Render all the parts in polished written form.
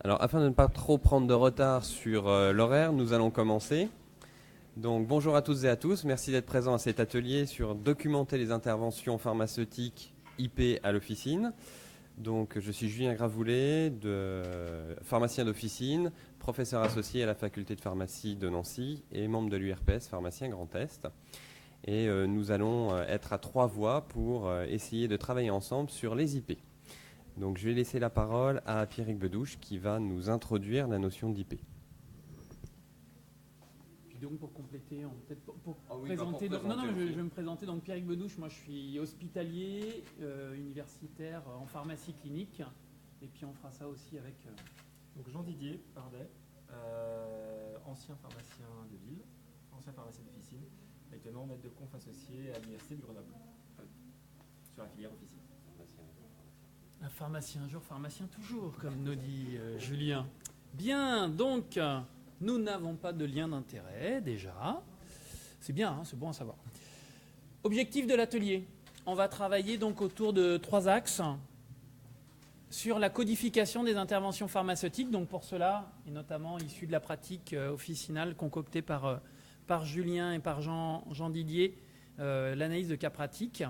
Alors, afin de ne pas trop prendre de retard sur l'horaire, nous allons commencer. Donc, bonjour à toutes et à tous. Merci d'être présents à cet atelier sur documenter les interventions pharmaceutiques IP à l'officine. Donc, je suis Julien Gravoulet, pharmacien d'officine, professeur associé à la faculté de pharmacie de Nancy et membre de l'URPS, pharmacien Grand Est. Et nous allons être à 3 voix pour essayer de travailler ensemble sur les IP. Donc je vais laisser la parole à Pierrick Bedouche qui va nous introduire la notion d'IP. Puis donc pour compléter, peut-être pour présenter. je vais me présenter. Donc Pierrick Bedouche, moi je suis hospitalier, universitaire en pharmacie clinique. Et puis on fera ça aussi avec... Donc Jean-Didier Pardet, ancien pharmacien de ville, ancien pharmacien d'officine, actuellement maître de conf associé à l'université de Grenoble, sur la filière officine. Un pharmacien un jour, pharmacien toujours, comme nous dit Julien. Bien, donc, nous n'avons pas de lien d'intérêt, déjà. C'est bien, hein, c'est bon à savoir. Objectif de l'atelier. On va travailler donc autour de 3 axes sur la codification des interventions pharmaceutiques. Donc pour cela, et notamment issu de la pratique officinale concoctée par Julien et par Jean Didier, l'analyse de cas pratiques.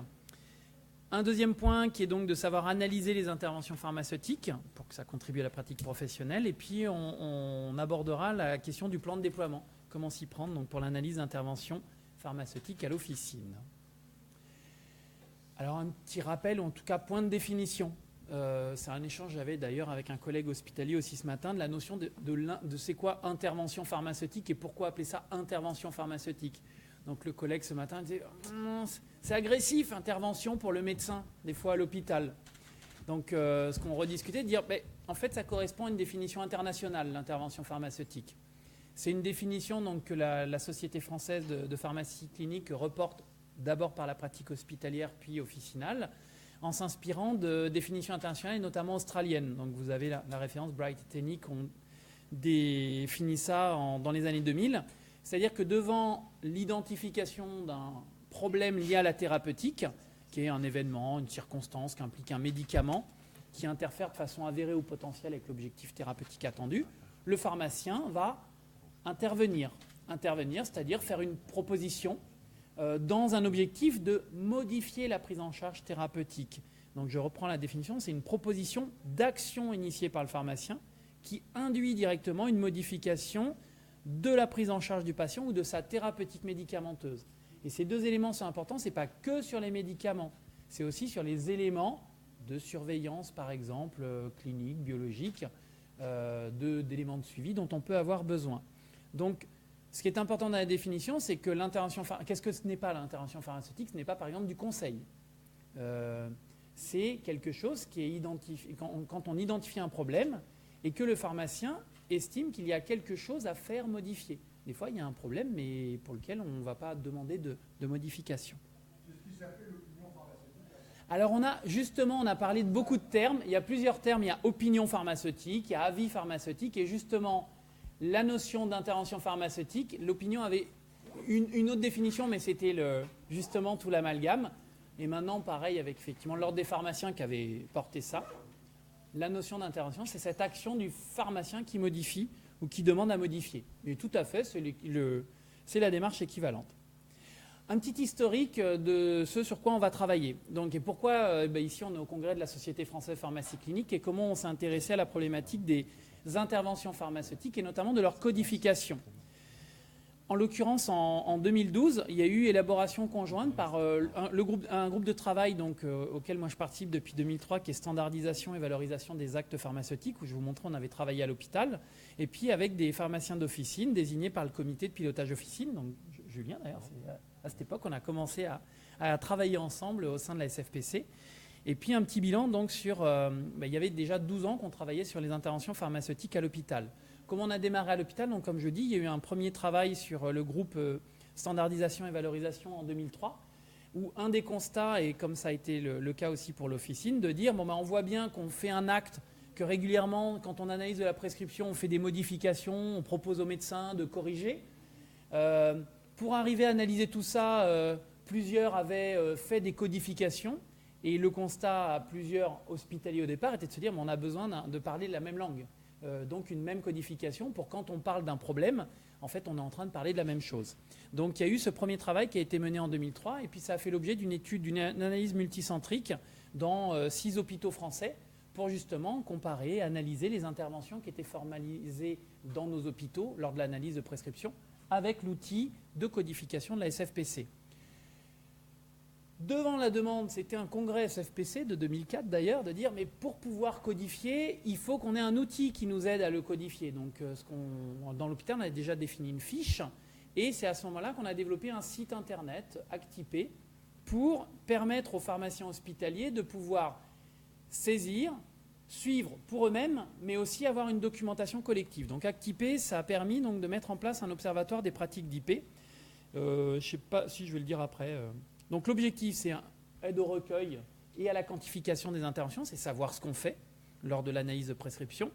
Un deuxième point qui est donc de savoir analyser les interventions pharmaceutiques pour que ça contribue à la pratique professionnelle. Et puis on abordera la question du plan de déploiement, comment s'y prendre donc pour l'analyse d'interventions pharmaceutiques à l'officine. Alors un petit rappel, ou en tout cas point de définition. C'est un échange que j'avais d'ailleurs avec un collègue hospitalier aussi ce matin de la notion de c'est quoi intervention pharmaceutique et pourquoi appeler ça intervention pharmaceutique. Donc le collègue ce matin disait c'est agressif, intervention pour le médecin, des fois à l'hôpital. Donc ce qu'on rediscutait, dire en fait ça correspond à une définition internationale, l'intervention pharmaceutique. C'est une définition donc, que la Société française de pharmacie clinique reporte d'abord par la pratique hospitalière puis officinale, en s'inspirant de définitions internationales et notamment australiennes. Donc vous avez la référence Bright et Tenney qui ont défini ça dans les années 2000. C'est-à-dire que devant l'identification d'un problème lié à la thérapeutique, qui est un événement, une circonstance qui implique un médicament, qui interfère de façon avérée ou potentielle avec l'objectif thérapeutique attendu, le pharmacien va intervenir, c'est-à-dire faire une proposition dans un objectif de modifier la prise en charge thérapeutique. Donc je reprends la définition, c'est une proposition d'action initiée par le pharmacien qui induit directement une modification de la prise en charge du patient ou de sa thérapeutique médicamenteuse. Et ces 2 éléments sont importants, ce n'est pas que sur les médicaments, c'est aussi sur les éléments de surveillance, par exemple, clinique, biologique, d'éléments de suivi dont on peut avoir besoin. Donc, ce qui est important dans la définition, c'est que qu'est-ce que ce n'est pas l'intervention pharmaceutique? Ce n'est pas, par exemple, du conseil. C'est quelque chose qui est identifié quand on identifie un problème et que le pharmacien estime qu'il y a quelque chose à faire modifier. Des fois, il y a un problème, mais pour lequel on ne va pas demander de modification. C'est ce qui s'appelle l'opinion pharmaceutique. Alors, on a parlé de beaucoup de termes. Il y a plusieurs termes. Il y a opinion pharmaceutique, il y a avis pharmaceutique. Et justement, la notion d'intervention pharmaceutique, l'opinion avait une autre définition, mais c'était justement tout l'amalgame. Et maintenant, pareil, avec effectivement l'ordre des pharmaciens qui avait porté ça. La notion d'intervention, c'est cette action du pharmacien qui modifie ou qui demande à modifier. Et tout à fait, c'est la démarche équivalente. Un petit historique de ce sur quoi on va travailler. Donc, et pourquoi ici on est au congrès de la Société française de pharmacie clinique et comment on s'est intéressé à la problématique des interventions pharmaceutiques et notamment de leur codification. En l'occurrence, en 2012, il y a eu élaboration conjointe par un groupe de travail donc, auquel moi je participe depuis 2003, qui est standardisation et valorisation des actes pharmaceutiques, où je vous montrais on avait travaillé à l'hôpital, et puis avec des pharmaciens d'officine désignés par le comité de pilotage officine, donc Julien d'ailleurs, c'est à cette époque on a commencé à travailler ensemble au sein de la SFPC, et puis un petit bilan donc sur, il y avait déjà 12 ans qu'on travaillait sur les interventions pharmaceutiques à l'hôpital. Comment on a démarré à l'hôpital? Donc, comme je dis, il y a eu un premier travail sur le groupe standardisation et valorisation en 2003, où un des constats, et comme ça a été le cas aussi pour l'officine, de dire on voit bien qu'on fait un acte, que régulièrement, quand on analyse de la prescription, on fait des modifications, on propose aux médecins de corriger. Pour arriver à analyser tout ça, plusieurs avaient fait des codifications. Et le constat à plusieurs hospitaliers au départ était de se dire on a besoin de parler la même langue. donc une même codification pour quand on parle d'un problème, en fait on est en train de parler de la même chose. Donc il y a eu ce premier travail qui a été mené en 2003 et puis ça a fait l'objet d'une étude, d'une analyse multicentrique dans 6 hôpitaux français pour justement comparer, analyser les interventions qui étaient formalisées dans nos hôpitaux lors de l'analyse de prescription avec l'outil de codification de la SFPC. Devant la demande, c'était un congrès SFPC de 2004 d'ailleurs, de dire mais pour pouvoir codifier, il faut qu'on ait un outil qui nous aide à le codifier. Donc dans l'hôpital, on a déjà défini une fiche et c'est à ce moment-là qu'on a développé un site internet, Actipé, pour permettre aux pharmaciens hospitaliers de pouvoir saisir, suivre pour eux-mêmes, mais aussi avoir une documentation collective. Donc Actipé, ça a permis donc, de mettre en place un observatoire des pratiques d'IP. Je ne sais pas si je vais le dire après. Donc l'objectif, c'est un aide au recueil et à la quantification des interventions, c'est savoir ce qu'on fait lors de l'analyse de prescription.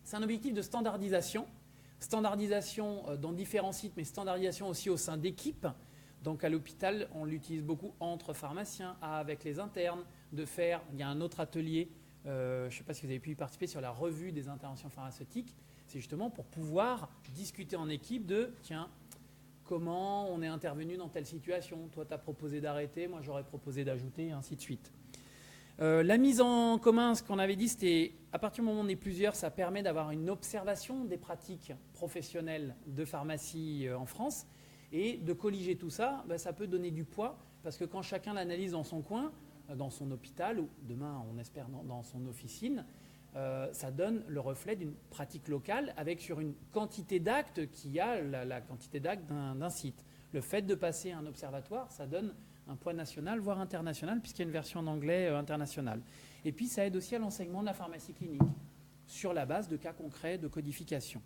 C'est un objectif de standardisation dans différents sites, mais standardisation aussi au sein d'équipes. Donc à l'hôpital, on l'utilise beaucoup entre pharmaciens, avec les internes, il y a un autre atelier, je ne sais pas si vous avez pu y participer, sur la revue des interventions pharmaceutiques. C'est justement pour pouvoir discuter en équipe de, tiens, comment on est intervenu dans telle situation. Toi, tu as proposé d'arrêter, moi j'aurais proposé d'ajouter, et ainsi de suite. La mise en commun, ce qu'on avait dit, c'était à partir du moment où on est plusieurs, ça permet d'avoir une observation des pratiques professionnelles de pharmacie en France. Et de colliger tout ça, ça peut donner du poids, parce que quand chacun l'analyse dans son coin, dans son hôpital, ou demain, on espère, dans son officine, ça donne le reflet d'une pratique locale, avec sur une quantité d'actes qui a la quantité d'actes d'un site. Le fait de passer à un observatoire, ça donne un poids national, voire international, puisqu'il y a une version en anglais internationale. Et puis, ça aide aussi à l'enseignement de la pharmacie clinique, sur la base de cas concrets de codification.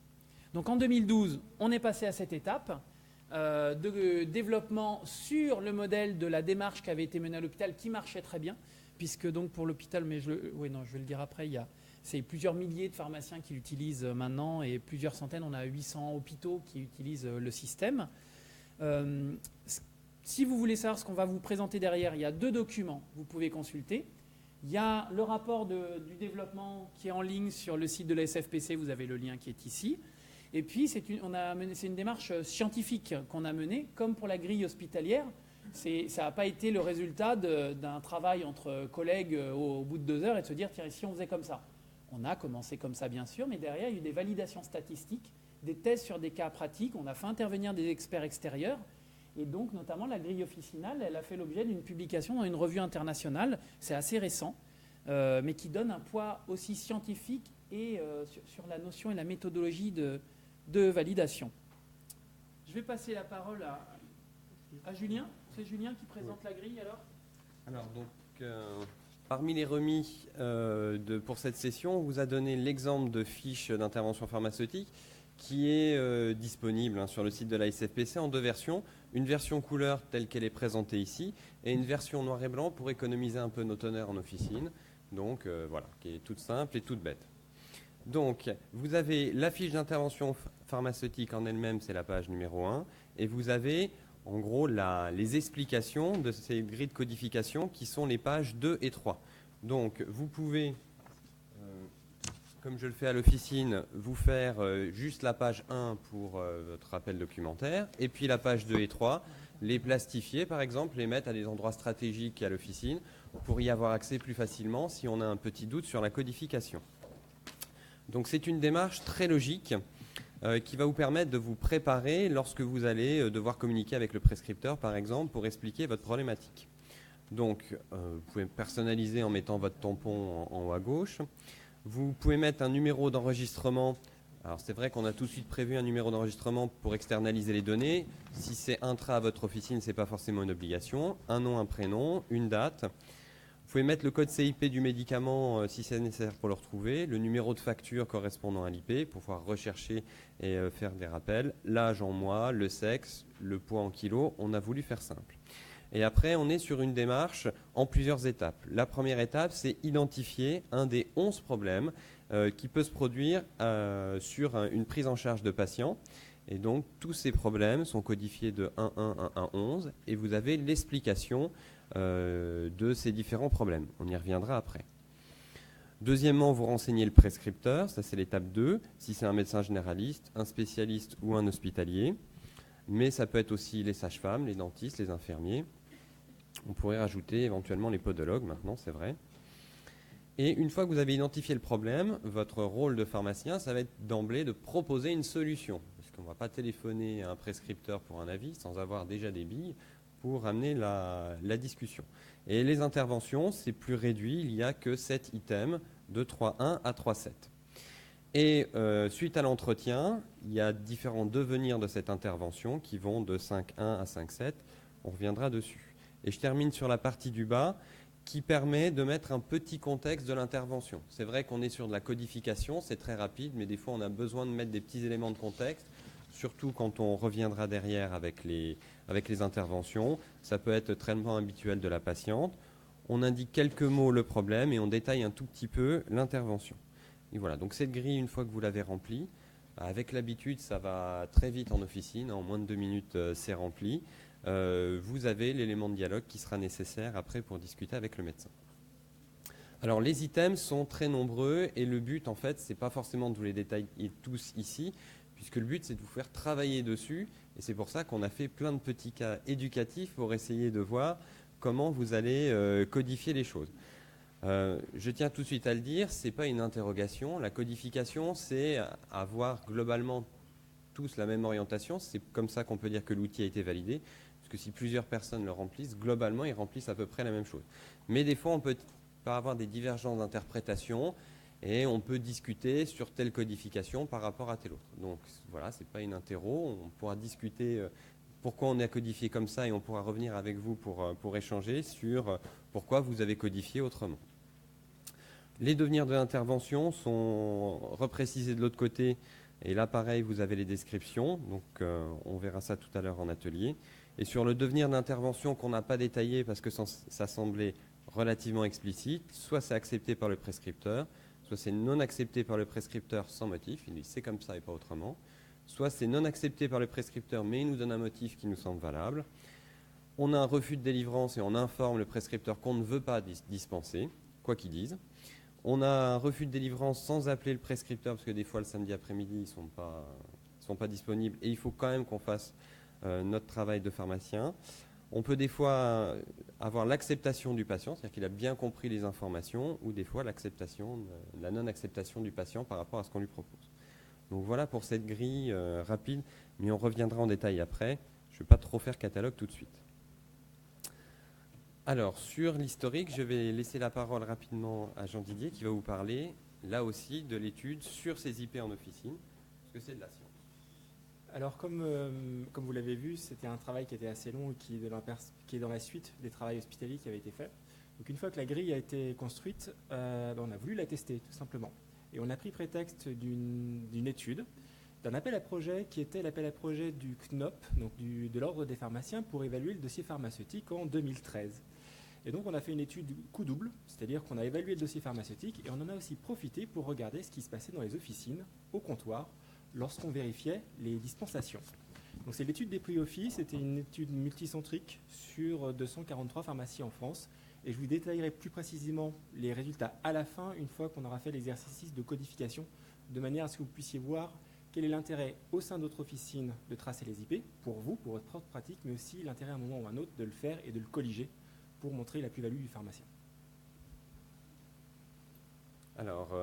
Donc en 2012, on est passé à cette étape de développement sur le modèle de la démarche qui avait été menée à l'hôpital, qui marchait très bien, puisque donc pour l'hôpital, mais je vais le dire après, c'est plusieurs milliers de pharmaciens qui l'utilisent maintenant et plusieurs centaines, on a 800 hôpitaux qui utilisent le système. Si vous voulez savoir ce qu'on va vous présenter derrière, il y a 2 documents que vous pouvez consulter. Il y a le rapport du développement qui est en ligne sur le site de la SFPC, vous avez le lien qui est ici. Et puis, c'est une démarche scientifique qu'on a menée, comme pour la grille hospitalière. Ça n'a pas été le résultat d'un travail entre collègues au bout de 2 heures et de se dire, tiens, ici, on faisait comme ça. On a commencé comme ça, bien sûr, mais derrière, il y a eu des validations statistiques, des tests sur des cas pratiques. On a fait intervenir des experts extérieurs. Et donc, notamment, la grille officinale, elle a fait l'objet d'une publication dans une revue internationale. C'est assez récent, mais qui donne un poids aussi scientifique et sur la notion et la méthodologie de validation. Je vais passer la parole à Julien. C'est Julien qui présente la grille alors ? Alors donc, parmi les remis pour cette session, on vous a donné l'exemple de fiche d'intervention pharmaceutique qui est disponible sur le site de la SFPC en 2 versions. Une version couleur telle qu'elle est présentée ici et une version noir et blanc pour économiser un peu nos teneurs en officine. Donc voilà, qui est toute simple et toute bête. Donc, vous avez la fiche d'intervention pharmaceutique en elle-même, c'est la page numéro 1, et vous avez en gros les explications de ces grilles de codification qui sont les pages 2 et 3. Donc, vous pouvez, comme je le fais à l'officine, vous faire juste la page 1 pour votre rappel documentaire, et puis la page 2 et 3, les plastifier par exemple, les mettre à des endroits stratégiques à l'officine pour y avoir accès plus facilement si on a un petit doute sur la codification. Donc c'est une démarche très logique qui va vous permettre de vous préparer lorsque vous allez devoir communiquer avec le prescripteur, par exemple, pour expliquer votre problématique. Donc vous pouvez personnaliser en mettant votre tampon en haut à gauche. Vous pouvez mettre un numéro d'enregistrement. Alors c'est vrai qu'on a tout de suite prévu un numéro d'enregistrement pour externaliser les données. Si c'est intra à votre officine, ce n'est pas forcément une obligation. Un nom, un prénom, une date. Vous pouvez mettre le code CIP du médicament si c'est nécessaire pour le retrouver, le numéro de facture correspondant à l'IP pour pouvoir rechercher et faire des rappels, l'âge en mois, le sexe, le poids en kilos. On a voulu faire simple. Et après, on est sur une démarche en plusieurs étapes. La première étape, c'est identifier un des 11 problèmes qui peut se produire sur une prise en charge de patient. Et donc, tous ces problèmes sont codifiés de 1.1 à 1.11 et vous avez l'explication de ces différents problèmes. On y reviendra après. Deuxièmement, vous renseignez le prescripteur, ça c'est l'étape 2, si c'est un médecin généraliste, un spécialiste ou un hospitalier. Mais ça peut être aussi les sages-femmes, les dentistes, les infirmiers. On pourrait rajouter éventuellement les podologues maintenant, c'est vrai. Et une fois que vous avez identifié le problème, votre rôle de pharmacien, ça va être d'emblée de proposer une solution. Parce qu'on ne va pas téléphoner à un prescripteur pour un avis sans avoir déjà des billes pour amener la discussion. Et les interventions, c'est plus réduit, il n'y a que 7 items de 3.1 à 3.7. Et suite à l'entretien, il y a différents devenirs de cette intervention qui vont de 5.1 à 5.7. On reviendra dessus. Et je termine sur la partie du bas qui permet de mettre un petit contexte de l'intervention. C'est vrai qu'on est sur de la codification, c'est très rapide, mais des fois on a besoin de mettre des petits éléments de contexte, surtout quand on reviendra derrière avec les interventions. Ça peut être traitement habituel de la patiente. On indique quelques mots le problème et on détaille un tout petit peu l'intervention. Et voilà, donc cette grille, une fois que vous l'avez remplie, avec l'habitude, ça va très vite en officine, en moins de 2 minutes, c'est rempli. Vous avez l'élément de dialogue qui sera nécessaire après pour discuter avec le médecin. Alors les items sont très nombreux et le but, en fait, c'est pas forcément de vous les détailler tous ici, puisque le but, c'est de vous faire travailler dessus. Et c'est pour ça qu'on a fait plein de petits cas éducatifs pour essayer de voir comment vous allez codifier les choses. Je tiens tout de suite à le dire, ce n'est pas une interrogation. La codification, c'est avoir globalement tous la même orientation. C'est comme ça qu'on peut dire que l'outil a été validé. Parce que si plusieurs personnes le remplissent, globalement, ils remplissent à peu près la même chose. Mais des fois, on peut pas avoir des divergences d'interprétation et on peut discuter sur telle codification par rapport à telle autre. Donc voilà, ce n'est pas une interro. On pourra discuter pourquoi on a codifié comme ça et on pourra revenir avec vous pour échanger sur pourquoi vous avez codifié autrement. Les devenirs de l'intervention sont reprécisés de l'autre côté. Et là, pareil, vous avez les descriptions. Donc, on verra ça tout à l'heure en atelier. Et sur le devenir d'intervention qu'on n'a pas détaillé parce que ça semblait relativement explicite, soit c'est accepté par le prescripteur, soit c'est non accepté par le prescripteur sans motif. Il dit c'est comme ça et pas autrement. Soit c'est non accepté par le prescripteur, mais il nous donne un motif qui nous semble valable. On a un refus de délivrance et on informe le prescripteur qu'on ne veut pas dispenser, quoi qu'il dise. On a un refus de délivrance sans appeler le prescripteur, parce que des fois, le samedi après-midi, ils ne sont pas disponibles. Et il faut quand même qu'on fasse notre travail de pharmacien. On peut des fois avoir l'acceptation du patient, c'est-à-dire qu'il a bien compris les informations, ou des fois la non-acceptation du patient par rapport à ce qu'on lui propose. Donc voilà pour cette grille rapide, mais on reviendra en détail après. Je ne vais pas trop faire catalogue tout de suite. Alors, sur l'historique, je vais laisser la parole rapidement à Jean Didier qui va vous parler, là aussi, de l'étude sur ces IP en officine, parce que c'est de la science. Alors, comme vous l'avez vu, c'était un travail qui était assez long et qui est dans la suite des travaux hospitaliers qui avaient été faits. Donc, une fois que la grille a été construite, on a voulu la tester, tout simplement. Et on a pris prétexte d'une étude, d'un appel à projet qui était l'appel à projet du CNOP, donc de l'Ordre des pharmaciens, pour évaluer le dossier pharmaceutique en 2013. Et donc on a fait une étude coup double, c'est-à-dire qu'on a évalué le dossier pharmaceutique et on en a aussi profité pour regarder ce qui se passait dans les officines, au comptoir, lorsqu'on vérifiait les dispensations. Donc c'est l'étude des prix office, c'était une étude multicentrique sur 243 pharmacies en France. Et je vous détaillerai plus précisément les résultats à la fin, une fois qu'on aura fait l'exercice de codification, de manière à ce que vous puissiez voir quel est l'intérêt au sein de votre officine de tracer les IP, pour vous, pour votre propre pratique, mais aussi l'intérêt à un moment ou à un autre de le faire et de le colliger pour montrer la plus-value du pharmacien. Alors,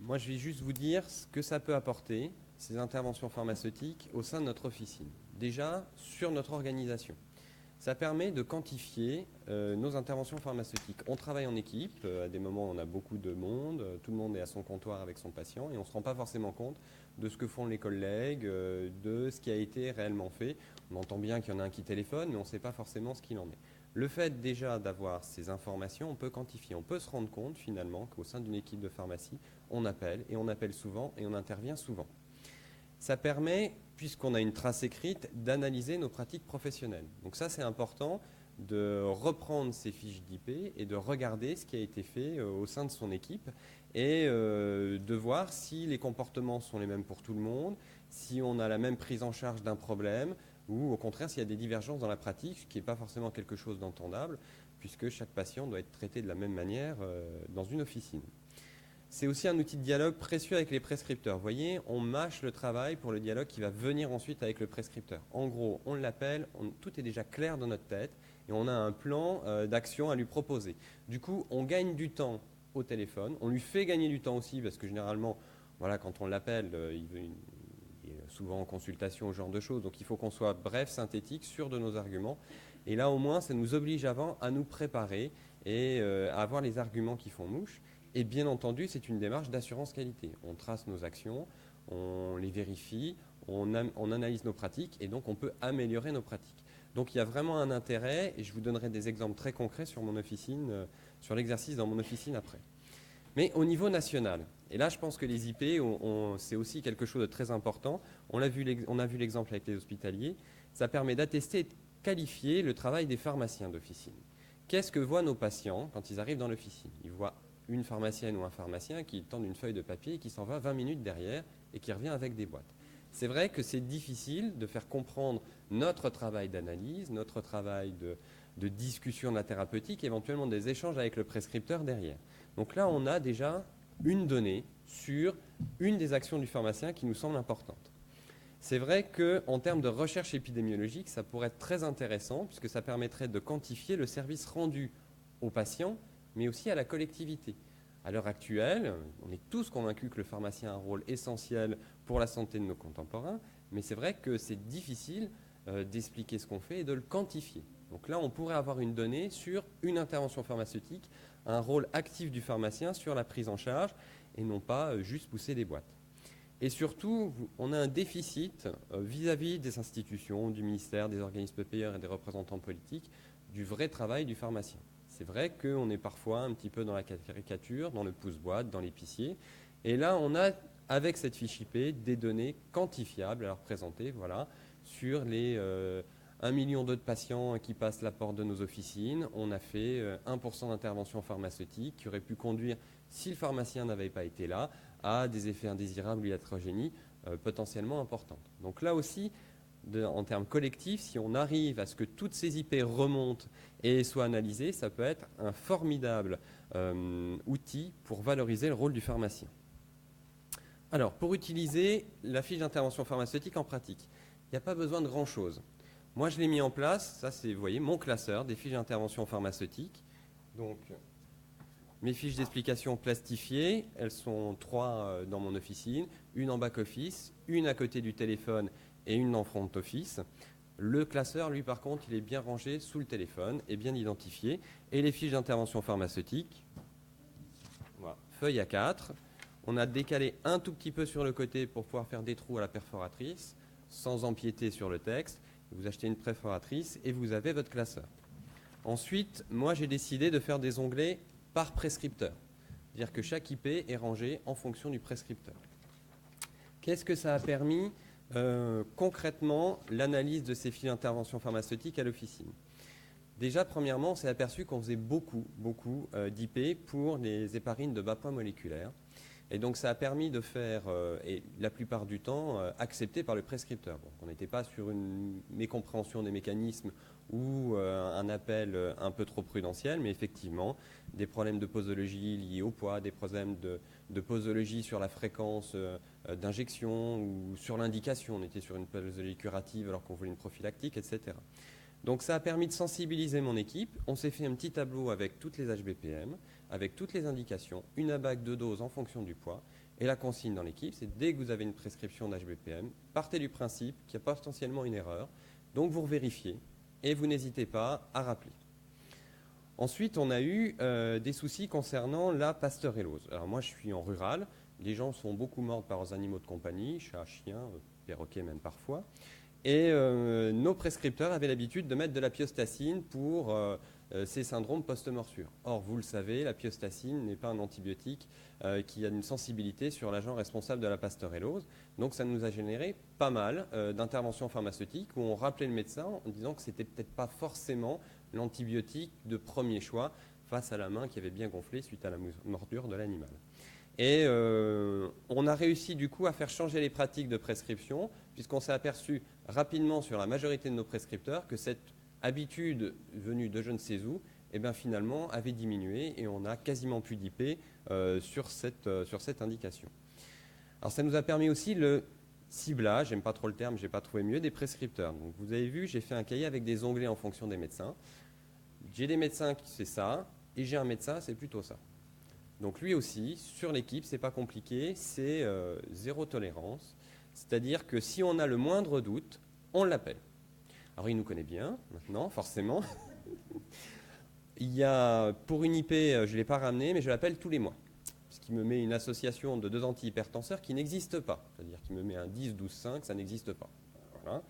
moi je vais juste vous dire ce que ça peut apporter, ces interventions pharmaceutiques, au sein de notre officine. Déjà, sur notre organisation. Ça permet de quantifier nos interventions pharmaceutiques. On travaille en équipe, à des moments on a beaucoup de monde, tout le monde est à son comptoir avec son patient et on ne se rend pas forcément compte de ce que font les collègues, de ce qui a été réellement fait. On entend bien qu'il y en a un qui téléphone, mais on ne sait pas forcément ce qu'il en est. Le fait déjà d'avoir ces informations, on peut quantifier, on peut se rendre compte finalement qu'au sein d'une équipe de pharmacie, on appelle souvent et on intervient souvent. Ça permet, puisqu'on a une trace écrite, d'analyser nos pratiques professionnelles. Donc ça, c'est important de reprendre ces fiches d'IP et de regarder ce qui a été fait au sein de son équipe et de voir si les comportements sont les mêmes pour tout le monde, si on a la même prise en charge d'un problème ou au contraire s'il y a des divergences dans la pratique, ce qui n'est pas forcément quelque chose d'entendable puisque chaque patient doit être traité de la même manière dans une officine. c'est aussi un outil de dialogue précieux avec les prescripteurs. Vous voyez, on mâche le travail pour le dialogue qui va venir ensuite avec le prescripteur. En gros, on l'appelle, tout est déjà clair dans notre tête et on a un plan d'action à lui proposer. Du coup, on gagne du temps au téléphone, on lui fait gagner du temps aussi parce que généralement, voilà, quand on l'appelle, il est souvent en consultation, ce genre de choses. Donc il faut qu'on soit bref, synthétique, sûr de nos arguments. Et là, au moins, ça nous oblige avant à nous préparer et à avoir les arguments qui font mouche. Et bien entendu, c'est une démarche d'assurance qualité. On trace nos actions, on les vérifie, on analyse nos pratiques et donc on peut améliorer nos pratiques. Donc il y a vraiment un intérêt et je vous donnerai des exemples très concrets sur mon officine, sur l'exercice dans mon officine après. Mais au niveau national, et là je pense que les IP, c'est aussi quelque chose de très important. On a vu l'exemple avec les hospitaliers. Ça permet d'attester et de qualifier le travail des pharmaciens d'officine. Qu'est-ce que voient nos patients quand ils arrivent dans l'officine? Ils voient une pharmacienne ou un pharmacien qui tend une feuille de papier et qui s'en va 20 minutes derrière et qui revient avec des boîtes. C'est vrai que c'est difficile de faire comprendre notre travail d'analyse, notre travail de discussion de la thérapeutique, éventuellement des échanges avec le prescripteur derrière. Donc là, on a déjà une donnée sur une des actions du pharmacien qui nous semble importante. C'est vrai qu'en termes de recherche épidémiologique, ça pourrait être très intéressant puisque ça permettrait de quantifier le service rendu aux patients mais aussi à la collectivité. À l'heure actuelle, on est tous convaincus que le pharmacien a un rôle essentiel pour la santé de nos contemporains, mais c'est vrai que c'est difficile d'expliquer ce qu'on fait et de le quantifier. Donc là, on pourrait avoir une donnée sur une intervention pharmaceutique, un rôle actif du pharmacien sur la prise en charge, et non pas juste pousser des boîtes. Et surtout, on a un déficit vis-à-vis des institutions, du ministère, des organismes payeurs et des représentants politiques, du vrai travail du pharmacien. C'est vrai qu'on est parfois un petit peu dans la caricature, dans le pouce-boîte, dans l'épicier. Et là, on a, avec cette fiche IP, des données quantifiables à leur présenter, voilà, sur les 1 million de patients qui passent la porte de nos officines. On a fait 1% d'intervention pharmaceutique qui aurait pu conduire, si le pharmacien n'avait pas été là, à des effets indésirables ou iatrogénie potentiellement importantes. Donc là aussi, en termes collectifs, si on arrive à ce que toutes ces IP remontent et soient analysées, ça peut être un formidable outil pour valoriser le rôle du pharmacien. Alors, pour utiliser la fiche d'intervention pharmaceutique en pratique, il n'y a pas besoin de grand-chose. Moi, je l'ai mis en place, ça c'est, vous voyez, mon classeur des fiches d'intervention pharmaceutique. Donc, mes fiches d'explication plastifiées, elles sont 3 dans mon officine, une en back-office, une à côté du téléphone et une en front office. Le classeur, lui, par contre, il est bien rangé sous le téléphone et bien identifié. Et les fiches d'intervention pharmaceutique, voilà, feuille A4. On a décalé un tout petit peu sur le côté pour pouvoir faire des trous à la perforatrice, sans empiéter sur le texte. Vous achetez une perforatrice et vous avez votre classeur. Ensuite, moi, j'ai décidé de faire des onglets par prescripteur. C'est-à-dire que chaque IP est rangé en fonction du prescripteur. Qu'est-ce que ça a permis concrètement l'analyse de ces fiches d'intervention pharmaceutique à l'officine? Déjà, premièrement, on s'est aperçu qu'on faisait beaucoup d'IP pour les héparines de bas poids moléculaire. Et donc, ça a permis de faire, et la plupart du temps, accepté par le prescripteur. Donc, on n'était pas sur une mécompréhension des mécanismes ou un appel un peu trop prudentiel, mais effectivement, des problèmes de posologie liés au poids, des problèmes de posologie sur la fréquence d'injection ou sur l'indication. On était sur une posologie curative alors qu'on voulait une prophylactique, etc. Donc ça a permis de sensibiliser mon équipe. On s'est fait un petit tableau avec toutes les HBPM, avec toutes les indications, une ABAC de dose en fonction du poids. Et la consigne dans l'équipe, c'est dès que vous avez une prescription d'HBPM, partez du principe qu'il y a potentiellement une erreur. Donc vous vérifiez et vous n'hésitez pas à rappeler. Ensuite, on a eu des soucis concernant la pasteurellose. Alors moi, je suis en rural. Les gens sont beaucoup morts par leurs animaux de compagnie, chats, chiens, perroquets même parfois. Et nos prescripteurs avaient l'habitude de mettre de la piostacine pour ces syndromes post-morsure. Or, vous le savez, la piostacine n'est pas un antibiotique qui a une sensibilité sur l'agent responsable de la pasteurellose. Donc, ça nous a généré pas mal d'interventions pharmaceutiques où on rappelait le médecin en disant que c'était peut-être pas forcément l'antibiotique de premier choix face à la main qui avait bien gonflé suite à la mordure de l'animal. Et on a réussi du coup à faire changer les pratiques de prescription puisqu'on s'est aperçu rapidement sur la majorité de nos prescripteurs que cette habitude venue de je ne sais où, eh bien, finalement avait diminué et on a quasiment plus d'IP sur cette indication. Alors ça nous a permis aussi le ciblage, j'aime pas trop le terme, j'ai pas trouvé mieux, des prescripteurs. Donc vous avez vu, j'ai fait un cahier avec des onglets en fonction des médecins. J'ai des médecins qui c'est ça, et j'ai un médecin, c'est plutôt ça. Donc lui aussi, sur l'équipe, c'est pas compliqué, c'est zéro tolérance. C'est-à-dire que si on a le moindre doute, on l'appelle. Alors il nous connaît bien, maintenant, forcément. Il y a, pour une IP, je ne l'ai pas ramené, mais je l'appelle tous les mois. Ce qui me met une association de 2 antihypertenseurs qui n'existe pas. C'est-à-dire qu'il me met un 10, 12, 5, ça n'existe pas. Voilà.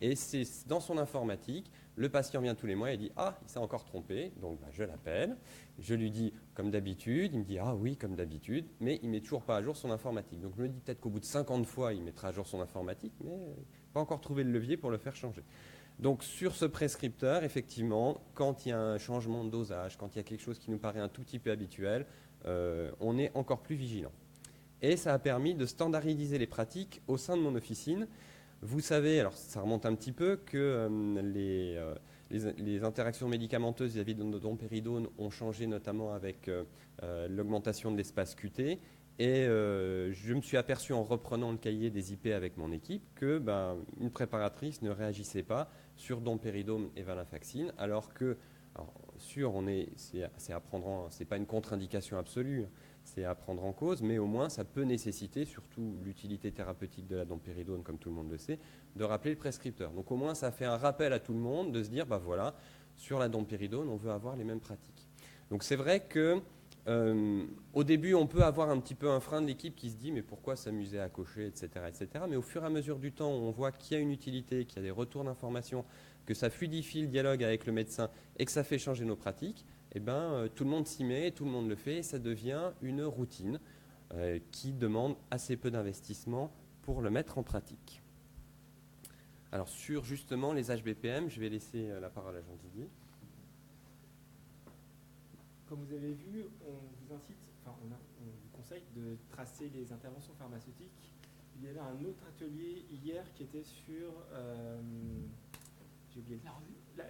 Et c'est dans son informatique, le patient vient tous les mois et dit « Ah, il s'est encore trompé », donc je l'appelle, je lui dis comme d'habitude, il me dit « Ah oui, comme d'habitude », mais il ne met toujours pas à jour son informatique. Donc je me dis peut-être qu'au bout de 50 fois, il mettra à jour son informatique, mais pas encore trouvé le levier pour le faire changer. Donc sur ce prescripteur, effectivement, quand il y a un changement de dosage, quand il y a quelque chose qui nous paraît un tout petit peu habituel, on est encore plus vigilant. Et ça a permis de standardiser les pratiques au sein de mon officine. Vous savez, alors ça remonte un petit peu, que les interactions médicamenteuses vis-à-vis de domperidone ont changé notamment avec l'augmentation de l'espace QT. Et je me suis aperçu en reprenant le cahier des IP avec mon équipe que une préparatrice ne réagissait pas sur domperidone et venlafaxine, alors que, alors, sûr, c'est pas une contre-indication absolue, c'est à prendre en cause, mais au moins ça peut nécessiter, surtout l'utilité thérapeutique de la domperidone, comme tout le monde le sait, de rappeler le prescripteur. Donc au moins ça fait un rappel à tout le monde de se dire, voilà, sur la domperidone, on veut avoir les mêmes pratiques. Donc c'est vrai que au début, on peut avoir un petit peu un frein de l'équipe qui se dit mais pourquoi s'amuser à cocher, etc., etc. Mais au fur et à mesure du temps, on voit qu'il y a une utilité, qu'il y a des retours d'informations, que ça fluidifie le dialogue avec le médecin et que ça fait changer nos pratiques, tout le monde s'y met, tout le monde le fait et ça devient une routine qui demande assez peu d'investissement pour le mettre en pratique. Alors sur justement les HBPM, je vais laisser la parole à Jean Didier. Comme vous avez vu, on vous conseille de tracer les interventions pharmaceutiques. Il y avait un autre atelier hier qui était sur j'ai oublié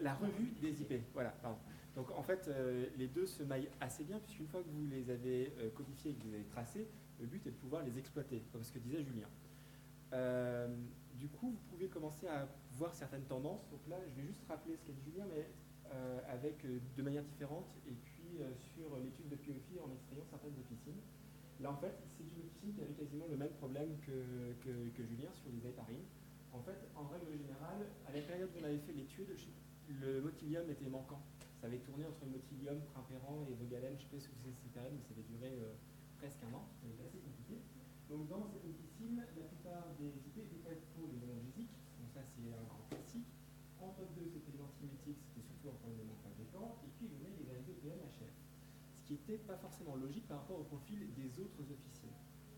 la revue des IP. Voilà, pardon. Donc en fait, les deux se maillent assez bien puisqu'une fois que vous les avez codifiés et que vous les avez tracés, le but est de pouvoir les exploiter, comme ce que disait Julien. Du coup, vous pouvez commencer à voir certaines tendances. Donc là, je vais juste rappeler ce qu'a dit Julien, mais de manière différente, et puis sur l'étude de POFI en extrayant certaines officines. Là, en fait, c'est une officine qui avait quasiment le même problème que Julien sur les héparines. En fait, en règle générale, à la période où on avait fait l'étude, le motilium était manquant. Ça avait tourné entre motilium, primpéran et vogalène. Je ne sais pas ce que c'est CPRN, mais ça avait duré presque un an. C'était assez compliqué. Donc, dans cette officine, la plupart des IP étaient faites pour les analgésiques. Donc, ça, c'est un grand classique. En top 2, c'était l'antimétique, c'était surtout un problème de manque fabricant. Et puis, il venait les ASDPM HF. Ce qui n'était pas forcément logique par rapport au profil des autres officines.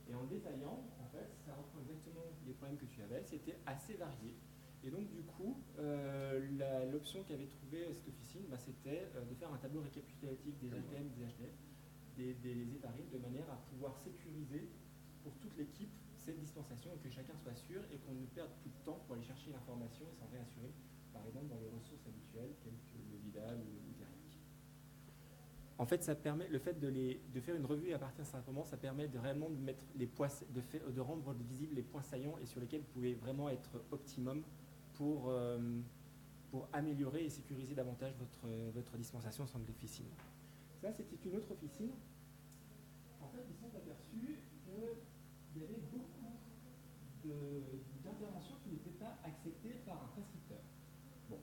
Et en détaillant, en fait, ça reprend exactement les problèmes que tu avais. C'était assez varié. Et donc, du coup, l'option qu'avait trouvée cette officine, c'était de faire un tableau récapitulatif des APM, des HDF, des héparines, de manière à pouvoir sécuriser pour toute l'équipe cette dispensation et que chacun soit sûr et qu'on ne perde plus de temps pour aller chercher l'information et s'en réassurer, par exemple dans les ressources habituelles telles que le Vidal ou Thérapique. En fait, ça permet, le fait de faire une revue à partir d'un certain moment, ça permet de réellement de mettre les points, de rendre visibles les points saillants et sur lesquels vous pouvez vraiment être optimum pour améliorer et sécuriser davantage votre dispensation au sein de l'officine. Ça, c'était une autre officine. En fait, ils se sont aperçus qu'il y avait beaucoup d'interventions qui n'étaient pas acceptées par un prescripteur. Bon.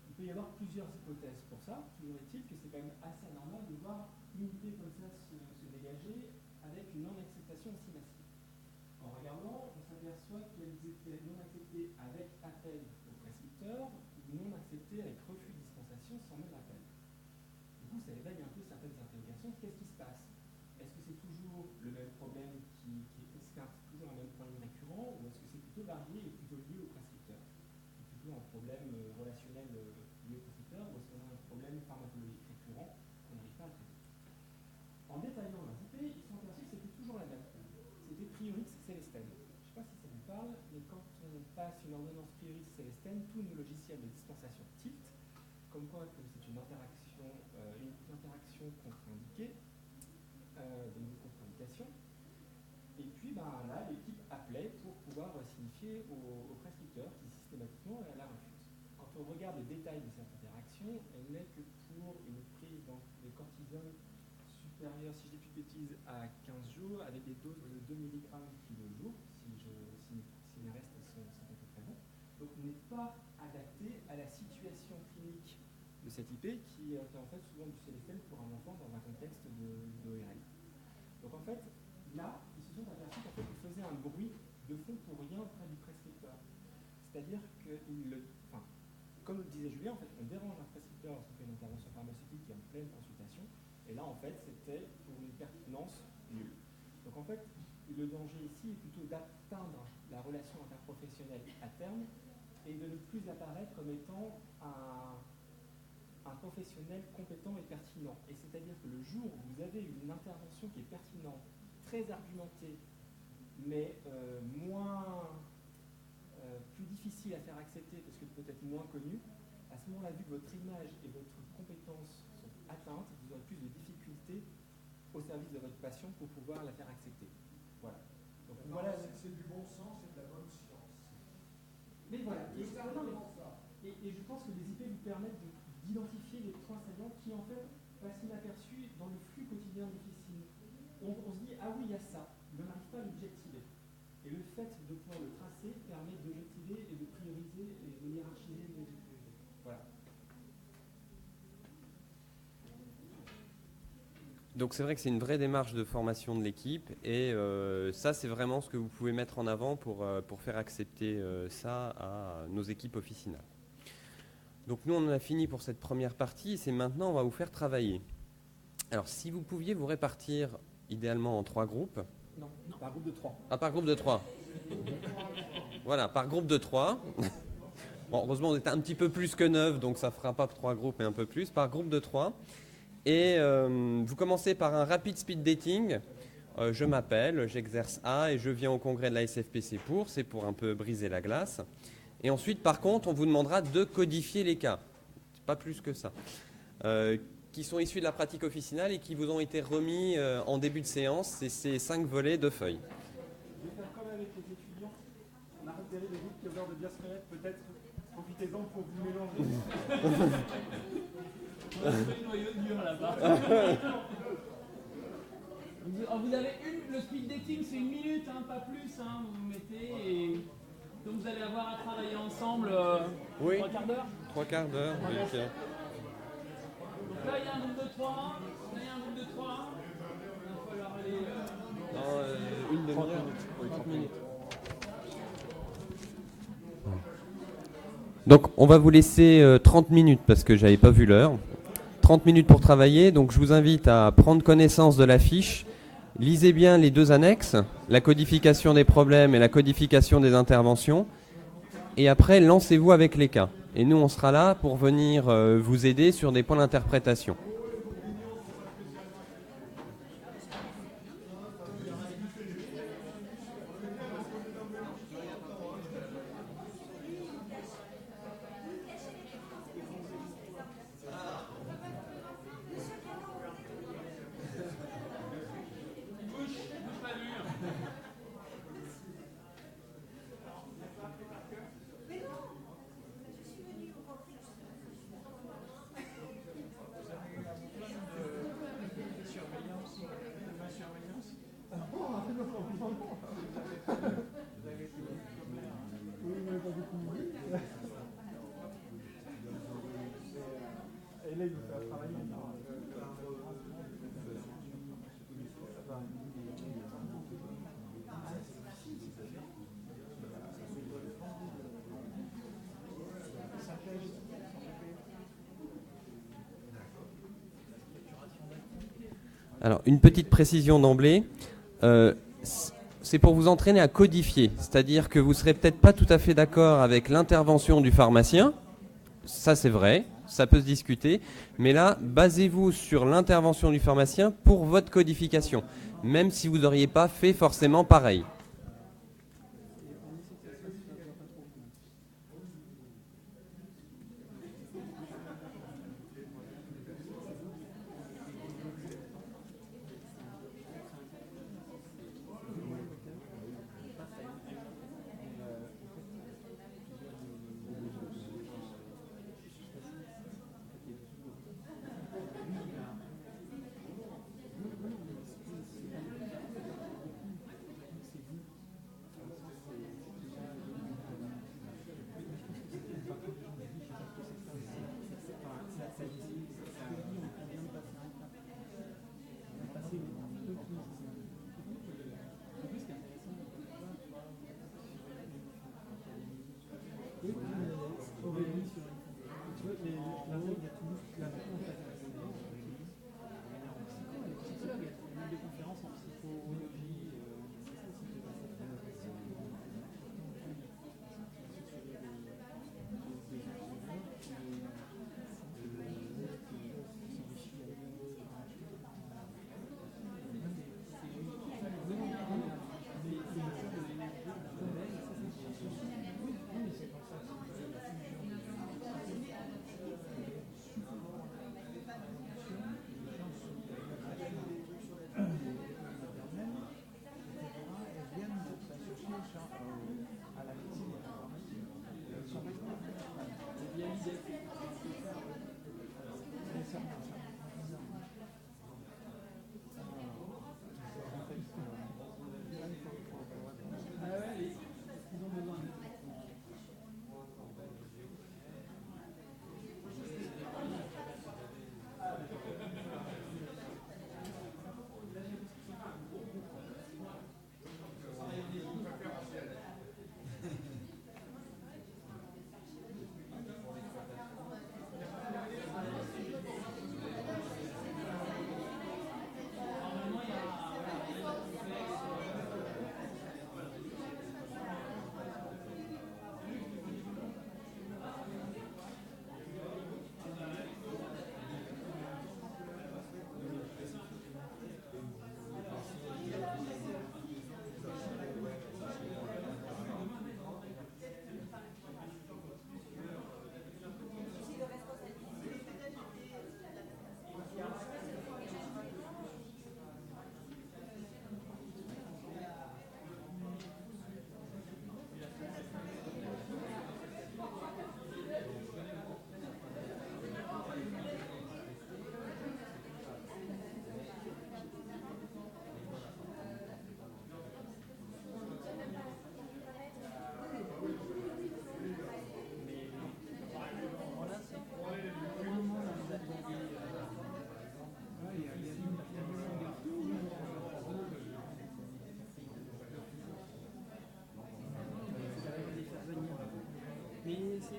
Il peut y avoir plusieurs hypothèses pour ça. Toujours est-il que c'est quand même assez anormal de voir une unité comme ça se dégager avec une non-acceptation aussi massive. En regardant, on s'aperçoit qu'elles étaient non acceptées avec appel au prescripteur, non acceptées avec refus de dispensation sans même appel. Du coup, ça éveille un peu certaines interrogations. Qu'est-ce qui se passe? Est-ce que c'est toujours le même problème est-ce que c'est toujours un même problème récurrent, ou est-ce que c'est plutôt varié et plutôt lié au prescripteur? C'est plutôt un problème relationnel lié au prescripteur, ou est-ce qu'on a un problème pharmacologique récurrent qu'on n'arrive pas à traiter? En détaillant leurs IP, ils sont aperçus que c'était toujours la même. C'était Priorix Célestène. Je ne sais pas si ça vous parle, mais quand on passe une ordonnance Priorix Célestène, tous nos logiciels de dispensation tilt, comme quoi que c'est une interaction contre-indiquée, de micro-communication. Et puis là, l'équipe appelait pour pouvoir signifier au prescripteur qui systématiquement la refuse. Quand on regarde le détail de cette interaction, elle n'est que pour une prise de cortisone supérieure, si je dis plus de bêtises, à 15 jours, avec des doses de 2 mg kg/jour, si les restes sont à peu près bons. Donc on n'est pas adapté à la situation clinique de cette IP qui est en fait souvent du CLSL pour un enfant dans un contexte d'ORL. Donc en fait, là, ils se sont aperçus qu'en fait, ils faisaient un bruit de fond pour rien auprès du prescripteur. C'est-à-dire que, comme le disait Julien, en fait, on dérange un prescripteur lorsqu'on fait une intervention pharmaceutique qui est en pleine consultation, et là, en fait, c'était pour une pertinence nulle. Donc en fait, le danger ici est plutôt d'atteindre la relation interprofessionnelle à terme et de ne plus apparaître comme étant un professionnel compétent et pertinent. Et c'est-à-dire que le jour où vous avez une intervention qui est pertinente, très argumentée, mais plus difficile à faire accepter parce que peut-être moins connue, à ce moment-là, vu que votre image et votre compétence sont atteintes, vous aurez plus de difficultés au service de votre patient pour pouvoir la faire accepter. Voilà. Donc, voilà. C'est du bon sens et de la bonne science. Mais voilà. Et je pense que les IP vous permettent d'identifier les points saillants qui en fait passent inaperçus dans le flux quotidien difficile. On se dit, ah oui, il y a ça, mais on n'arrive pas à l'objectiver. Et le fait de pouvoir le tracer permet d'objectiver et de prioriser et de hiérarchiser les priorités. Voilà. Donc c'est vrai que c'est une vraie démarche de formation de l'équipe et ça c'est vraiment ce que vous pouvez mettre en avant pour faire accepter ça à nos équipes officinales. Donc nous on en a fini pour cette première partie et c'est maintenant on va vous faire travailler. Alors si vous pouviez vous répartir idéalement en 3 groupes. Non, par groupe de 3. Ah, par groupe de 3. Voilà, par groupe de 3. Bon, heureusement on était un petit peu plus que 9 donc ça ne fera pas 3 groupes mais un peu plus. Par groupe de 3. Et vous commencez par un rapide speed dating. Je m'appelle, j'exerce A et je viens au congrès de la SFPC c'est pour un peu briser la glace. Et ensuite, par contre, on vous demandera de codifier les cas. Pas plus que ça. Qui sont issus de la pratique officinale et qui vous ont été remis en début de séance. C'est ces 5 volets de feuilles. Je vais faire comme avec les étudiants. On a repéré des groupes qui ont l'air de bien se connaître. Peut-être profitez-en pour vous mélanger. On a fait le noyau dur là-bas. Vous avez le speed dating, c'est 1 minute, hein, pas plus. Hein, vous mettez et donc vous allez avoir à travailler ensemble 3 quarts d'heure. 3 quarts d'heure. Donc là, il y a un groupe de 3. Là, il y a un groupe de 3. Il va falloir aller. Une demi-heure. 30 minutes. Donc on va vous laisser 30 minutes parce que j'avais pas vu l'heure. 30 minutes pour travailler, donc je vous invite à prendre connaissance de la fiche. Lisez bien les 2 annexes, la codification des problèmes et la codification des interventions. Et après, lancez-vous avec les cas. Et nous, on sera là pour venir vous aider sur des points d'interprétation. Et là, il nous fait travailler. Alors, une petite précision d'emblée. C'est pour vous entraîner à codifier. C'est-à-dire que vous ne serez peut-être pas tout à fait d'accord avec l'intervention du pharmacien. Ça, c'est vrai. Ça peut se discuter. Mais là, basez-vous sur l'intervention du pharmacien pour votre codification. Même si vous n'auriez pas fait forcément pareil.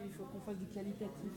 il faut qu'on fasse du qualitatif.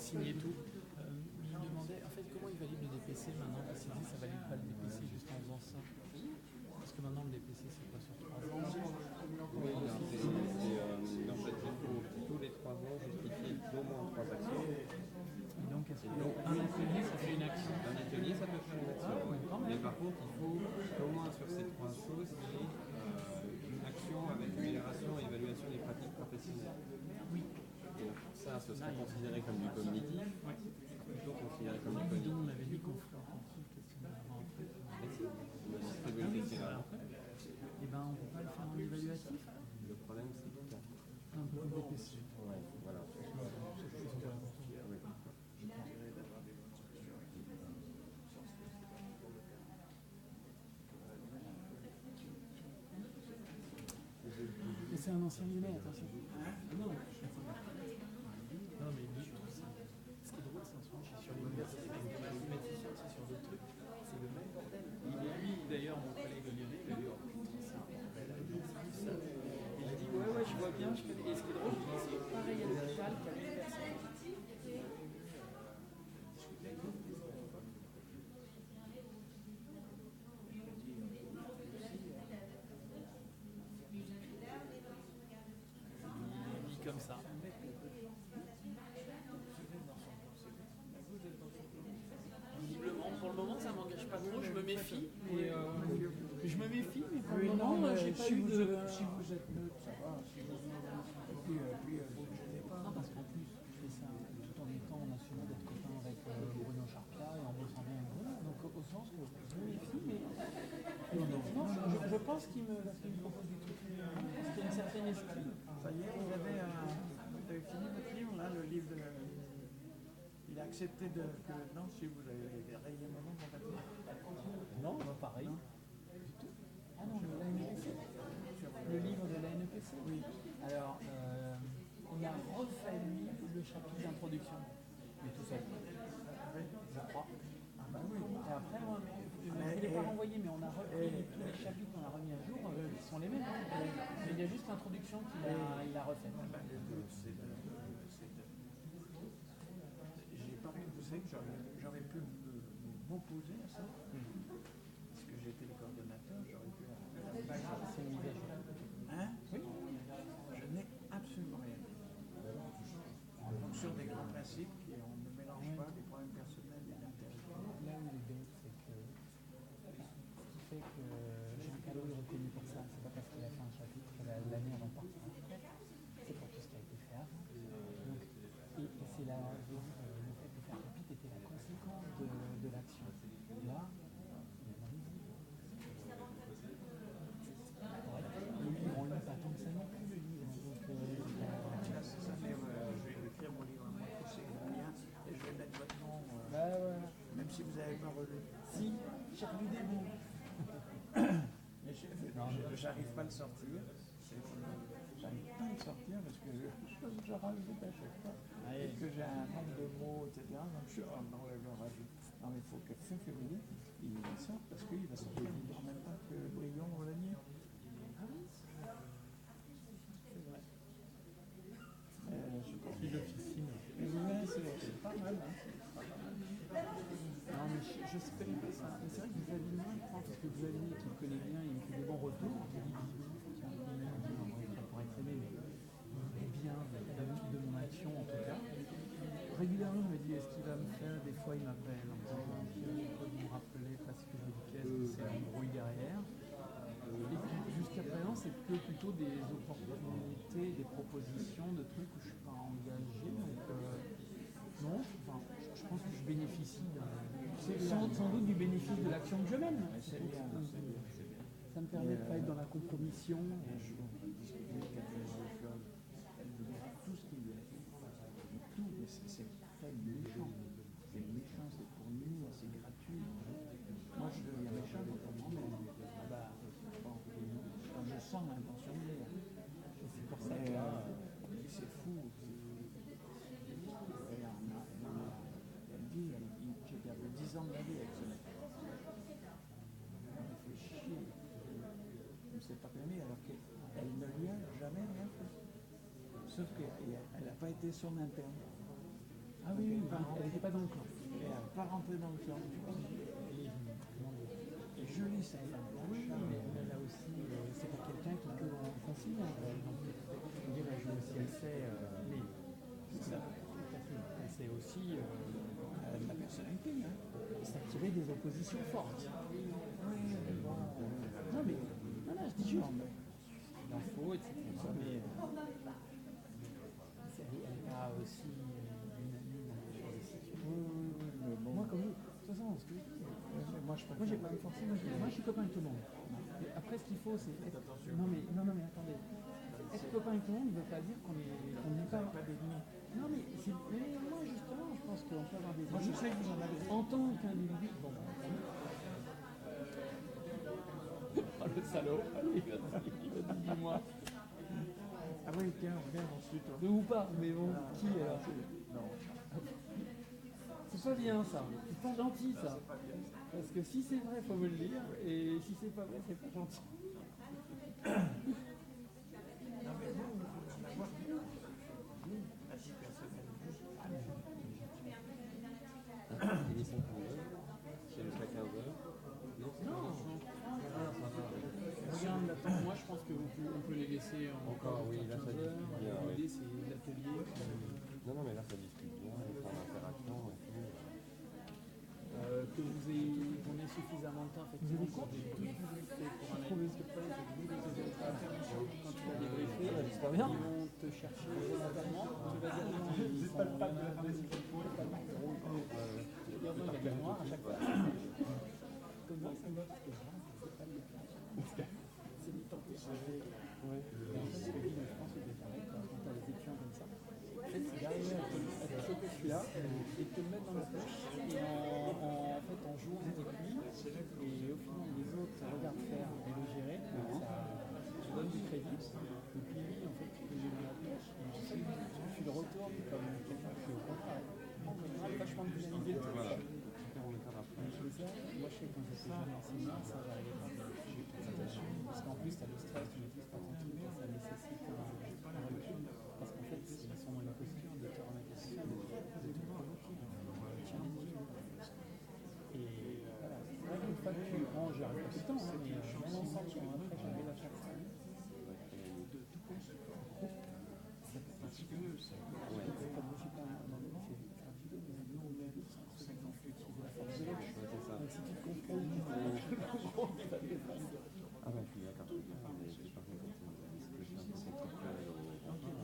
Signer tout. Je me demandais en fait comment il valide le DPC maintenant, parce qu'il dit ça valide pas le DPC juste en faisant ça. Parce que maintenant le DPC c'est quoi sur 3 ans? Oui, en fait il faut tous les 3 ans justifier d'au moins 3 actions. Et donc un atelier ça fait une action? Un atelier ça peut faire une action. Ah, ouais, quand même. Mais par contre il faut qu'au moins sur ces 3 choses il y ait une action avec amélioration et évaluation des pratiques professionnelles. Oui. Donc ça, ce serait considéré comme du cognitif, plutôt considéré comme du cognitif. On avait dit qu'on ferait un truc avant un truc. Et ben on peut pas le faire en évaluatif. Le problème c'est que un peu de DPC. ouais. c'est un ancien lyonnais, attention. Non, mais lui, ce qui est drôle, c'est en ce moment, je suis sur l'université avec des mathématiciens, c'est sur d'autres trucs, c'est le même bordel. Lui, d'ailleurs, mon collègue lyonnais, il a dit, oh putain, c'est un bordel, c'est ça. Et je dis, ouais, je vois bien, je connais. Et ce qui est drôle, je dis, c'est pareil à l'hôpital qu'à l'université. Comme ça. Visiblement, pour le moment, ça m'engage pas trop. Je me méfie. Je me méfie, mais pour le moment, j'ai pas eu de. Si vous êtes neutre, ça va. Si vous puis vous ne gênez pas. Non, parce qu'en plus, je fais ça tout en étant en assumant d'être copain avec Bruno Charpia et en bossant bien avec Bruno. Donc, au sens que je me méfie, mais. Non, je pense qu'il me propose du truc. Parce qu'il y a une certaine esprit. Ça y est, vous avez fini votre livre, là, le livre de. Il a accepté de. Non, si vous avez rayé mon nom complètement. Non, pareil. Non. Du tout. Ah non, de l'ANPC. Le livre de l'ANPC. Oui. Alors, on a refait le chapitre d'introduction. Mais tout seul. Je crois. Ah bah oui. Et après, je ne l'ai pas renvoyé, mais on a repris tous les chapitres qu'on a remis à jour, ils sont les mêmes. Mais il y a juste l'introduction qu'il a refait. Le but, c'est de. J'ai pas vu, vous savez que j'aurais pu m'opposer à ça. Parce que j'ai été le coordonnateur, j'aurais pu. C'est une mise à jour. Hein? Oui. Je n'ai absolument rien dit. Donc sur des grands principes, on ne mélange pas les problèmes personnels et d'intérêt. Là où il est bête, c'est que ce qui fait que Jean Callot est reconnu pour ça, c'est pas parce qu'il a fait un chapitre l'année avant de partir en retraite, c'est pour tout ce qui a été fait avant. Donc, et c'est le fait de faire rapide était la conséquence de l'action. Là, le livre, on ne lit pas tant que ça non plus, le livre. Donc, Là, c'est ça, mais je vais écrire mon livre à moi, c'est le mien, et je vais mettre votre nom, même si vous n'avez pas relu. si, j'ai relu des mots. Mais j'arrive pas à le sortir. J'arrive pas à le sortir parce que je rajoute à chaque fois. Et que j'ai un nombre de mots, etc. Donc je rajoute. Non, mais il faut que fin février, il sorte parce qu'il va sortir en même temps que Brion Rolanier. Ah oui, c'est vrai. Je pense Il officine. que c'est pas mal. Hein. Non, mais je ne connais pas ça. Mais c'est vrai que Xavier, moi, je pense que Xavier, qui me connaît bien, il me fait des bons retours. Il dit pour être aimé, mais il est bien de mon action en tout cas. Régulièrement, il me dit est-ce qu'il va me faire. Des fois, il m'appelle en me disant il faut me rappeler parce que je me dis qu'est-ce que c'est l'embrouille derrière. Et puis, jusqu'à présent, c'est que plutôt des opportunités, des propositions, de trucs où je ne suis pas engagé. Donc, non, enfin, je pense que je bénéficie sans doute du bénéfice de l'action que je mène. C'est bien, c'est bien. Ça me permet de ne pas être dans la compromission. Un jour, on va discuter avec Catherine Beaufort. Elle vous dira tout ce qu'il lui a fait. Tout, mais c'est pas méchant. C'est méchant, c'est pour nous, c'est gratuit. Moi, je deviens méchant quand on m'emmène. Ah bah, bon, quand je sens l'intention de l'air. C'est pour ça que C'est fou. Elle dit, j'ai perdu 10 ans de ma vie avec ce mec. Elle me fait chier. Je ne s'est pas permis alors qu'elle ne lui a jamais rien fait. Sauf qu'elle n'a pas été son interne. ah oui, elle n'était pas dans le clan. Et elle n'a pas rentré dans le clan. Et je lis ça. Oui, mais là aussi, c'est pas quelqu'un qui peut en consigne. Je dirais, si elle sait, mais C'est ça. elle sait aussi La personnalité. Hein. s'attirer des oppositions fortes. Oui, mais bon. Non, mais non, je dis juste. L'info, etc. Mais elle n'est pas aussi unanime dans les situations. Mais bon. Moi, comme vous, de toute façon, ce que je dis, Moi, moi, j'ai pas à me forcer. Moi, je suis copain avec tout le monde. Et après, ce qu'il faut, c'est être. Non, mais attendez. Être copain avec tout le monde ne veut pas dire qu'on n'est pas d'ennemis. Non, mais moi, justement, je pense qu'on peut avoir des Moi, je sais que vous en avez. en tant qu'individu. Bon, oh, le salaud. Allez, vas-y, dis-moi. Reviens ensuite. De ou pas, mais bon, qui alors? Non. C'est pas bien ça, c'est pas gentil ça. Parce que si c'est vrai, faut me le dire, et si c'est pas vrai, c'est pas gentil. Il est 52. C'est jusqu'à 15h. Non, regarde, attends, moi je pense qu'on peut les laisser Encore, oui, là, ça 15 heures. discute bien, oui. L'idée c'est l'atelier. Non, non, mais là, ça discute bien, les points d'interaction et tout. Que vous ayez suffisamment de temps, effectivement, pour débriefer pour analyser ce que quand tu vas débriefer, ils vont te chercher volontairement, tu vas dire non, ils sont pas de la famille, il y a un gars noir à chaque fois. Comme moi, ça me va parce que c'est pas le cas. C'est du temps que j'ai. Et en fait, ce que je dis, je pense que c'est pareil, quand tu as des étudiants comme ça, en fait, c'est d'arriver à te choper celui-là et de te le mettre dans la poche et en jouant avec lui, et au final les autres regardent faire et le gérer, ça donne du crédit, et puis lui en fait tu peux le dans la poche et tu le retournes comme quelqu'un qui est au contraire vachement dynamisé. Voilà. Et ça, moi je sais que quand j'étais jeune enseignant, ça j'arrivais pas à faire. Parce qu'en plus tu as le stress, tu maîtrises pas ton truc, ça nécessite un recul, parce qu'en fait ils sont dans une posture de te remettre en question, de te provoquer, de challenger. Et voilà, c'est vrai qu'une fois que tu ranges, j'arrive pas tout le temps, hein, mais même ensemble, quand après j'arrive à faire ça, de tout construire. C'est comme je suis pas dans le métier, faire un vidéo, mais maintenant on est c'est exemple, tu utilises la force de l'autre. Donc si tu te confrontes, tu vas te défendre. Ah bah, je suis d'accord. J'ai pas compris cette discussion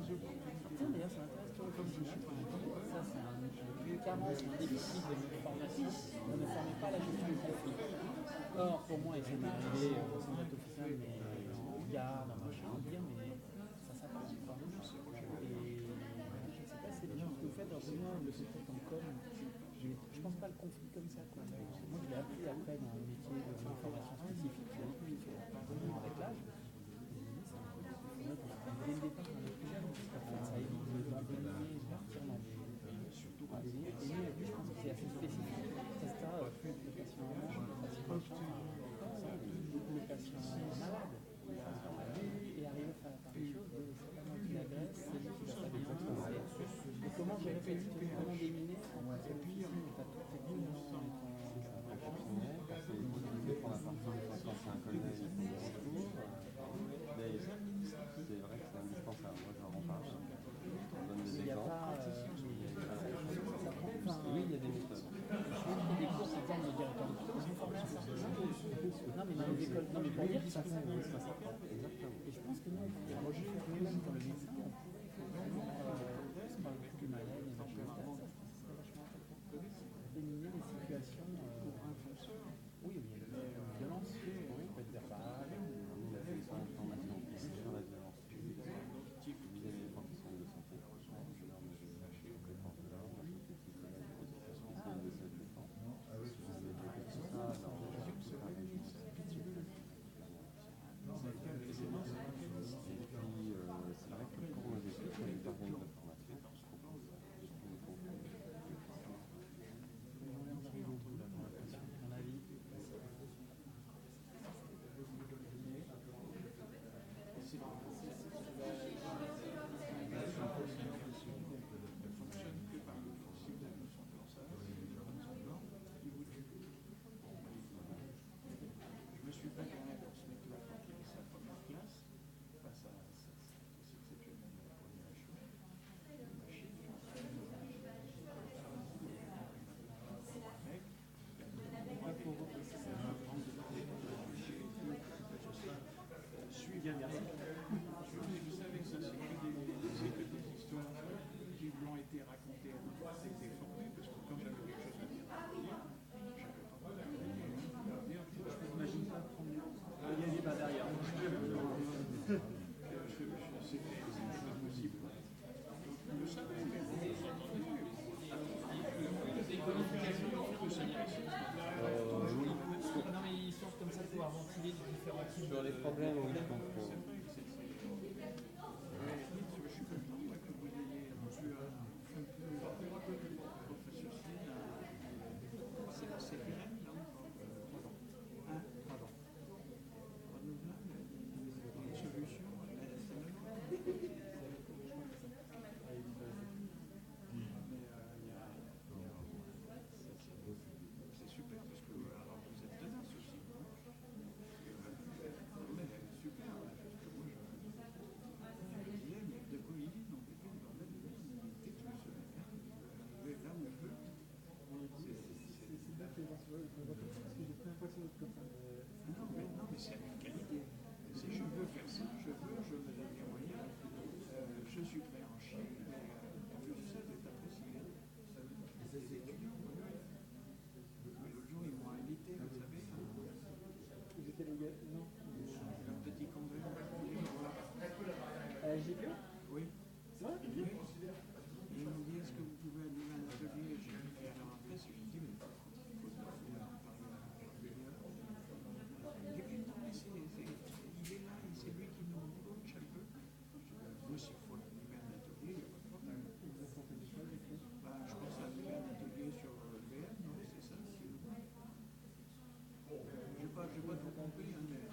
Tiens, d'ailleurs, ça m'intéresse que comme je suis ça, c'est une carence, un déficit de notre formation. On ne formait pas la gestion du conflit. Or, pour moi, et ça m'est arrivé au sein de officiel, mais en garde, en machin, on dit, mais ça s'apprend pas. Et je ne sais pas si c'est des choses que vous faites, alors moi, le secteur comme je pense pas le conflit comme ça. Quoi. Moi, je l'ai appris après dans un métier de formation spécifique, vraiment avec l'âge. Dès le départ, on est plus jeune, parce qu'en fait, ça évite d'envenimer, de partir dans des délires. Et lui, je pense que c'est assez spécifique. Ça, plus le patient en manche, le patient machin, le patient malade. Et arriver à faire la part des choses, c'est pas moi qui l'agresse, c'est lui qui va pas bien. Et comment gérer cette situation, comment déminer, et puis on pas toutes tes billes, c'est un collègue, il faut des retours. C'est vrai que c'est indispensable. Moi, je leur en parle. Je donne des exemples. Oui, il y a des méthodes. Il y a des cours qui viennent de directeur de plutôt, ils sont formés à ça. Non, mais dans les écoles, non, mais pour dire que ça s'apprend. Et je pense que nous, moi, je fais nous-mêmes comme le médecin, on pourrait vraiment, se parler plus du malaise, des choses comme ça, c'est vachement important. Éliminer les situations, oui, il y a une violence, oui, peut être verbale. Nous, la solution de formation sur la violence vis-à-vis des professionnels de santé. Je leur mets lâché auprès de force de l'ordre, je suis psychologue, spécialiste de cette défense. Je vais tout ça dans la région. GPO? Oui. C'est vrai? Oui. Et ils m'ont dit, est-ce que vous pouvez animer un atelier? J'ai dit, alors après, j'ai dit, mais il faut en parler à l'ingénieur. Il dit, mais non, mais il est là, et c'est lui qui nous coach un peu. Moi, s'il faut animer un atelier, il n'y a pas de problème. Vous avez tenté du choix, du coup? Je pense animer un atelier sur le VM, non? C'est ça? J'ai pas tout compris, hein, mais...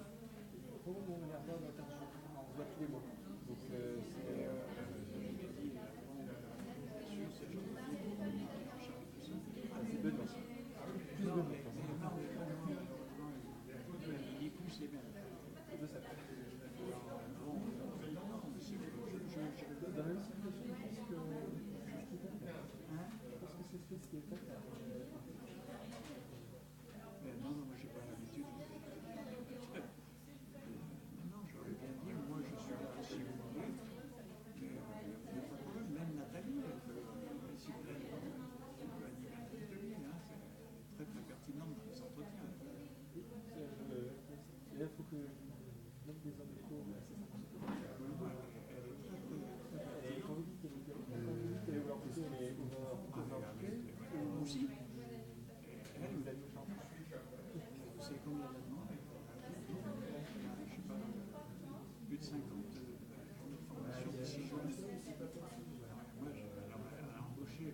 Pour mon regardeur d'intervention, on se voit tous les mois. Donc c'est Benoît. Plus Benoît. Il pousse les mêmes. Je sais. Dans la même situation, je pense que c'est ce qui est fait. Mais non, moi j'ai pas l'habitude. Non, j'aurais bien dit, moi je suis là si vous voulez. Mais il n'y a pas de problème, même Nathalie, elle peut, si vous voulez, elle peut animer un atelier, hein, c'est très pertinent dans les entretiens. Et là, il faut que même des hommes de cours, c'est ça. Et quand vous dites qu'elle est ouverte, elle est ouverte Aussi. Elle, vous allez nous faire. C'est combien de demande? Je sais pas, plus de 50 formations de 6 jours. Moi, elle a embauché.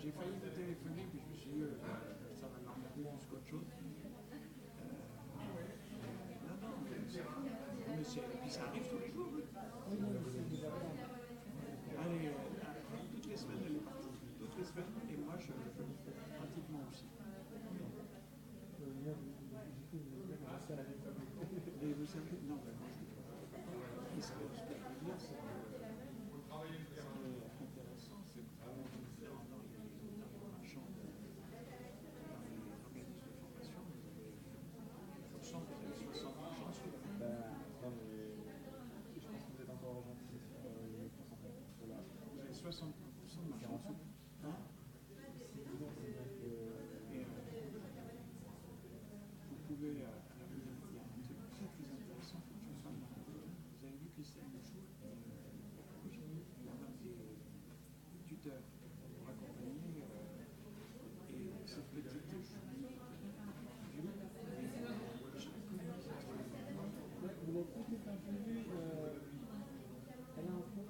J'ai failli vous téléphoner, puis je me suis dit, ça va m'emmerder plus qu'autre chose. Non, mais puis ça arrive tous les jours. Allez, toutes les semaines, elle est partie. Toutes les semaines, et moi, je pratiquement aussi. Et vous savez, non, ce que je veux dire, c'est que intéressant, c'est que dans un champ dans les organismes de formation, je sens que vous avez 60 chanceux. Non, mais je pense que vous êtes encore gentil sur le pourcentage. Vous avez 60% de ma chance. Hein? Et vous pouvez, il y a un truc très très intéressant que je fais. Vous avez vu Christelle Michou, il a des tuteurs pour accompagner et cette petite Julie, Vous l'avez peut-être un peu vu, elle a un fond.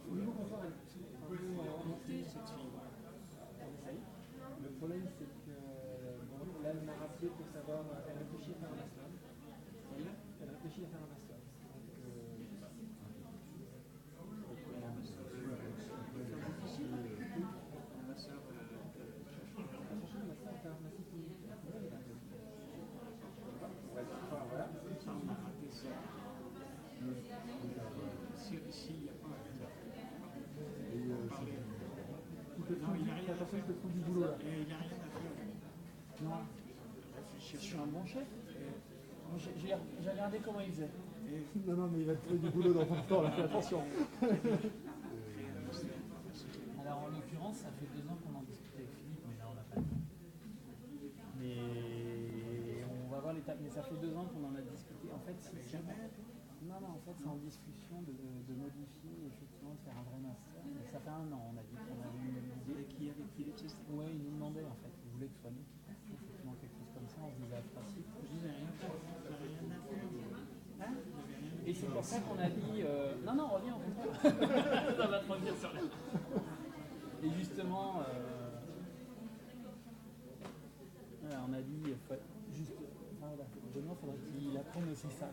Au niveau confort, elle est un peu montée cette fille. Le problème, c'est que là, elle m'a rappelé pour savoir, elle réfléchit à faire un master. Elle réfléchit à faire un master. Ma soeur, Voilà. ça, on a raté ça. S'il n'y a pas non, il n'y a rien à faire. Du boulot, là. Il n'y a rien à faire. Non. Réfléchir Je suis un bon chef. J'ai regardé comment il faisait. Non, mais il va te trouver du boulot dans ton temps, là, fais attention. Alors en l'occurrence, ça fait 2 ans qu'on en discute avec Philippe, mais là on n'a pas le temps. Mais on va voir l'étape. Mais ça fait 2 ans qu'on en a discuté. En fait, non, en fait, c'est en discussion de modifier, effectivement, de faire un vrai master. Mais ça fait 1 an, on a dit qu'on avait eu l'idée. avec qui les tests. Oui, il nous demandait en fait. Il voulait que ce soit nous qui fassions effectivement quelque chose comme ça. On se disait à ce principe. Je n'ai rien fait. Rien à faire. Hein? Et c'est pour ça qu'on a dit non, reviens au contraire. Ça va te revenir sur la. Et justement, voilà, on a dit juste. Voilà, Benoît, il faudrait qu'il apprenne aussi ça.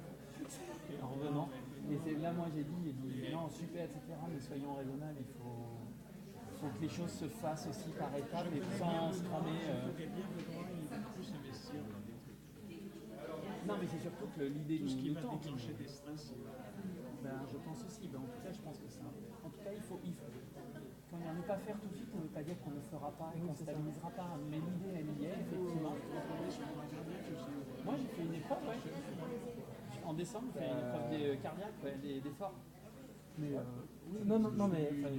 Et en revenant. Et là, moi, j'ai dit non, super, etc. Mais soyons raisonnables, il faut que les choses se fassent aussi par étapes et sans se cramer. Plus investir dans des trucs. Non, mais c'est surtout que l'idée Tout ce qui du va temps. déclencher des stress. Je pense aussi. En tout cas, je pense que c'est en tout cas, il faut quand il y a ne pas faire tout de suite, on ne veut pas dire qu'on ne fera pas et qu'on ne stabilisera pas. Mais l'idée, elle y est, effectivement. Moi, j'ai fait une épreuve, ouais. En décembre, j'ai fait une épreuve cardiaque, d'effort. Mais oui, non, mais enfin,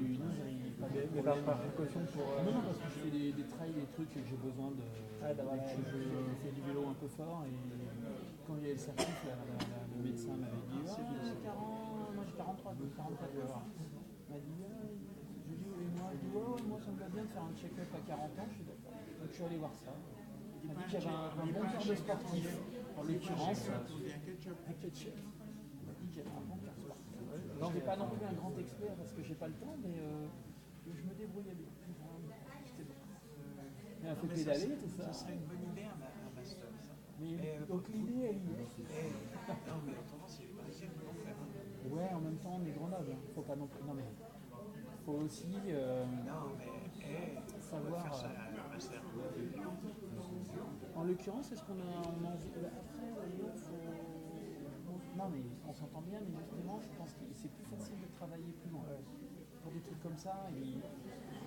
mais par précaution pour. Non, parce que je fais des trails, des trucs et que j'ai besoin de. Ah, d'avoir la- Je fais du vélo un peu fort et quand il y a le certif, le médecin m'avait dit moi j'ai 43, 44 heures. Il m'a dit, je dis, et moi, je dis, ouais, moi ça me va bien de faire un check-up à 40 ans, je suis d'accord. Donc je suis allé voir ça. Il m'a dit que j'avais un bon cœur de sportif, en l'occurrence, un ketchup. Il m'a dit que j'avais un bon cœur sportif. Non, j'ai pas non plus un grand expert parce que j'ai pas le temps, mais je me débrouillais bien. C'était bon. Il a fait pédaler, tout ça. Ça serait une bonne idée, un master. Ça. Mais, donc l'idée, elle y est. Non, mais autrement, c'est les Parisiens qui vont faire. Ouais, en même temps, on est Grenoble. Faut pas non plus. Non, mais faut aussi Non, mais savoir. faire ça un master. En l'occurrence, est-ce qu'on a envie. Après, Lyon, faut. Non, mais on s'entend bien, mais justement, je pense que c'est plus facile de travailler plus loin. Pour des trucs comme ça.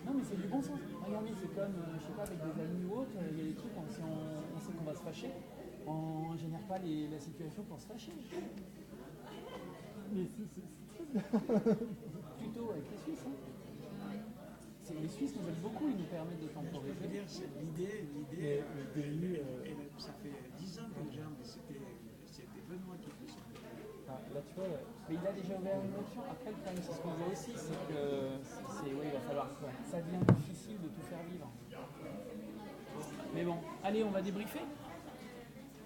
Non, mais c'est du bon sens. Regardez, c'est comme, je sais pas, avec des amis ou autres, il y a des trucs, si on sait qu'on va se fâcher, on génère pas la situation pour se fâcher. Mais c'est très bien. Plutôt avec les Suisses. Hein. Les Suisses nous aident beaucoup, ils nous permettent de Je peux temporiser. vous dire, c'est l'idée, ça fait 10 ans que déjà, mais c'était Benoît qui fait ça. Ah, là, tu vois, mais il a déjà ouvert une option. Après, le problème, c'est ce qu'on voit aussi, c'est que oui, il va falloir. Ça devient difficile de tout faire vivre. Mais bon, allez, on va débriefer.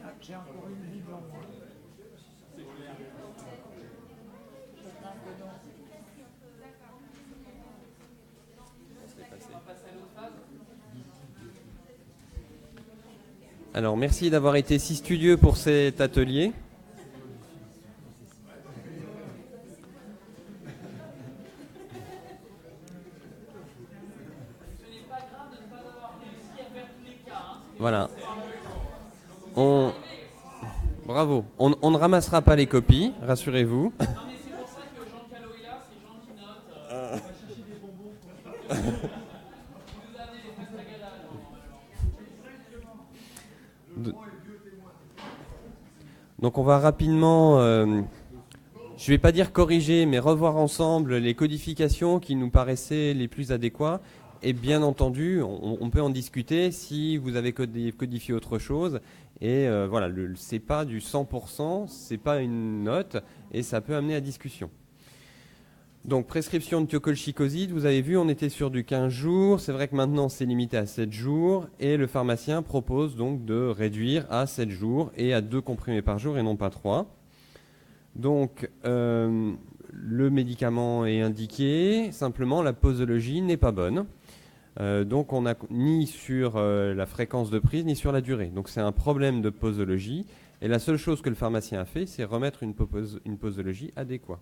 Ah, j'ai encore une vie devant moi. Alors, merci d'avoir été si studieux pour cet atelier. Voilà. Bravo. On ne ramassera pas les copies, rassurez-vous. Non, mais c'est pour ça que Jean Callot est là, c'est Jean qui note. On va chercher des bonbons. Vous avez des fesses à gala. Donc on va rapidement, je ne vais pas dire corriger, mais revoir ensemble les codifications qui nous paraissaient les plus adéquats. Et bien entendu, on peut en discuter si vous avez codifié autre chose. Et voilà, c'est pas du 100%, c'est pas une note, et ça peut amener à discussion. Donc prescription de thiocolchicoside, vous avez vu, on était sur du 15 jours. C'est vrai que maintenant c'est limité à 7 jours. Et le pharmacien propose donc de réduire à 7 jours et à 2 comprimés par jour et non pas 3. Donc le médicament est indiqué, simplement la posologie n'est pas bonne. Donc on n'a ni sur la fréquence de prise ni sur la durée. Donc c'est un problème de posologie. Et la seule chose que le pharmacien a fait, c'est remettre une posologie adéquate.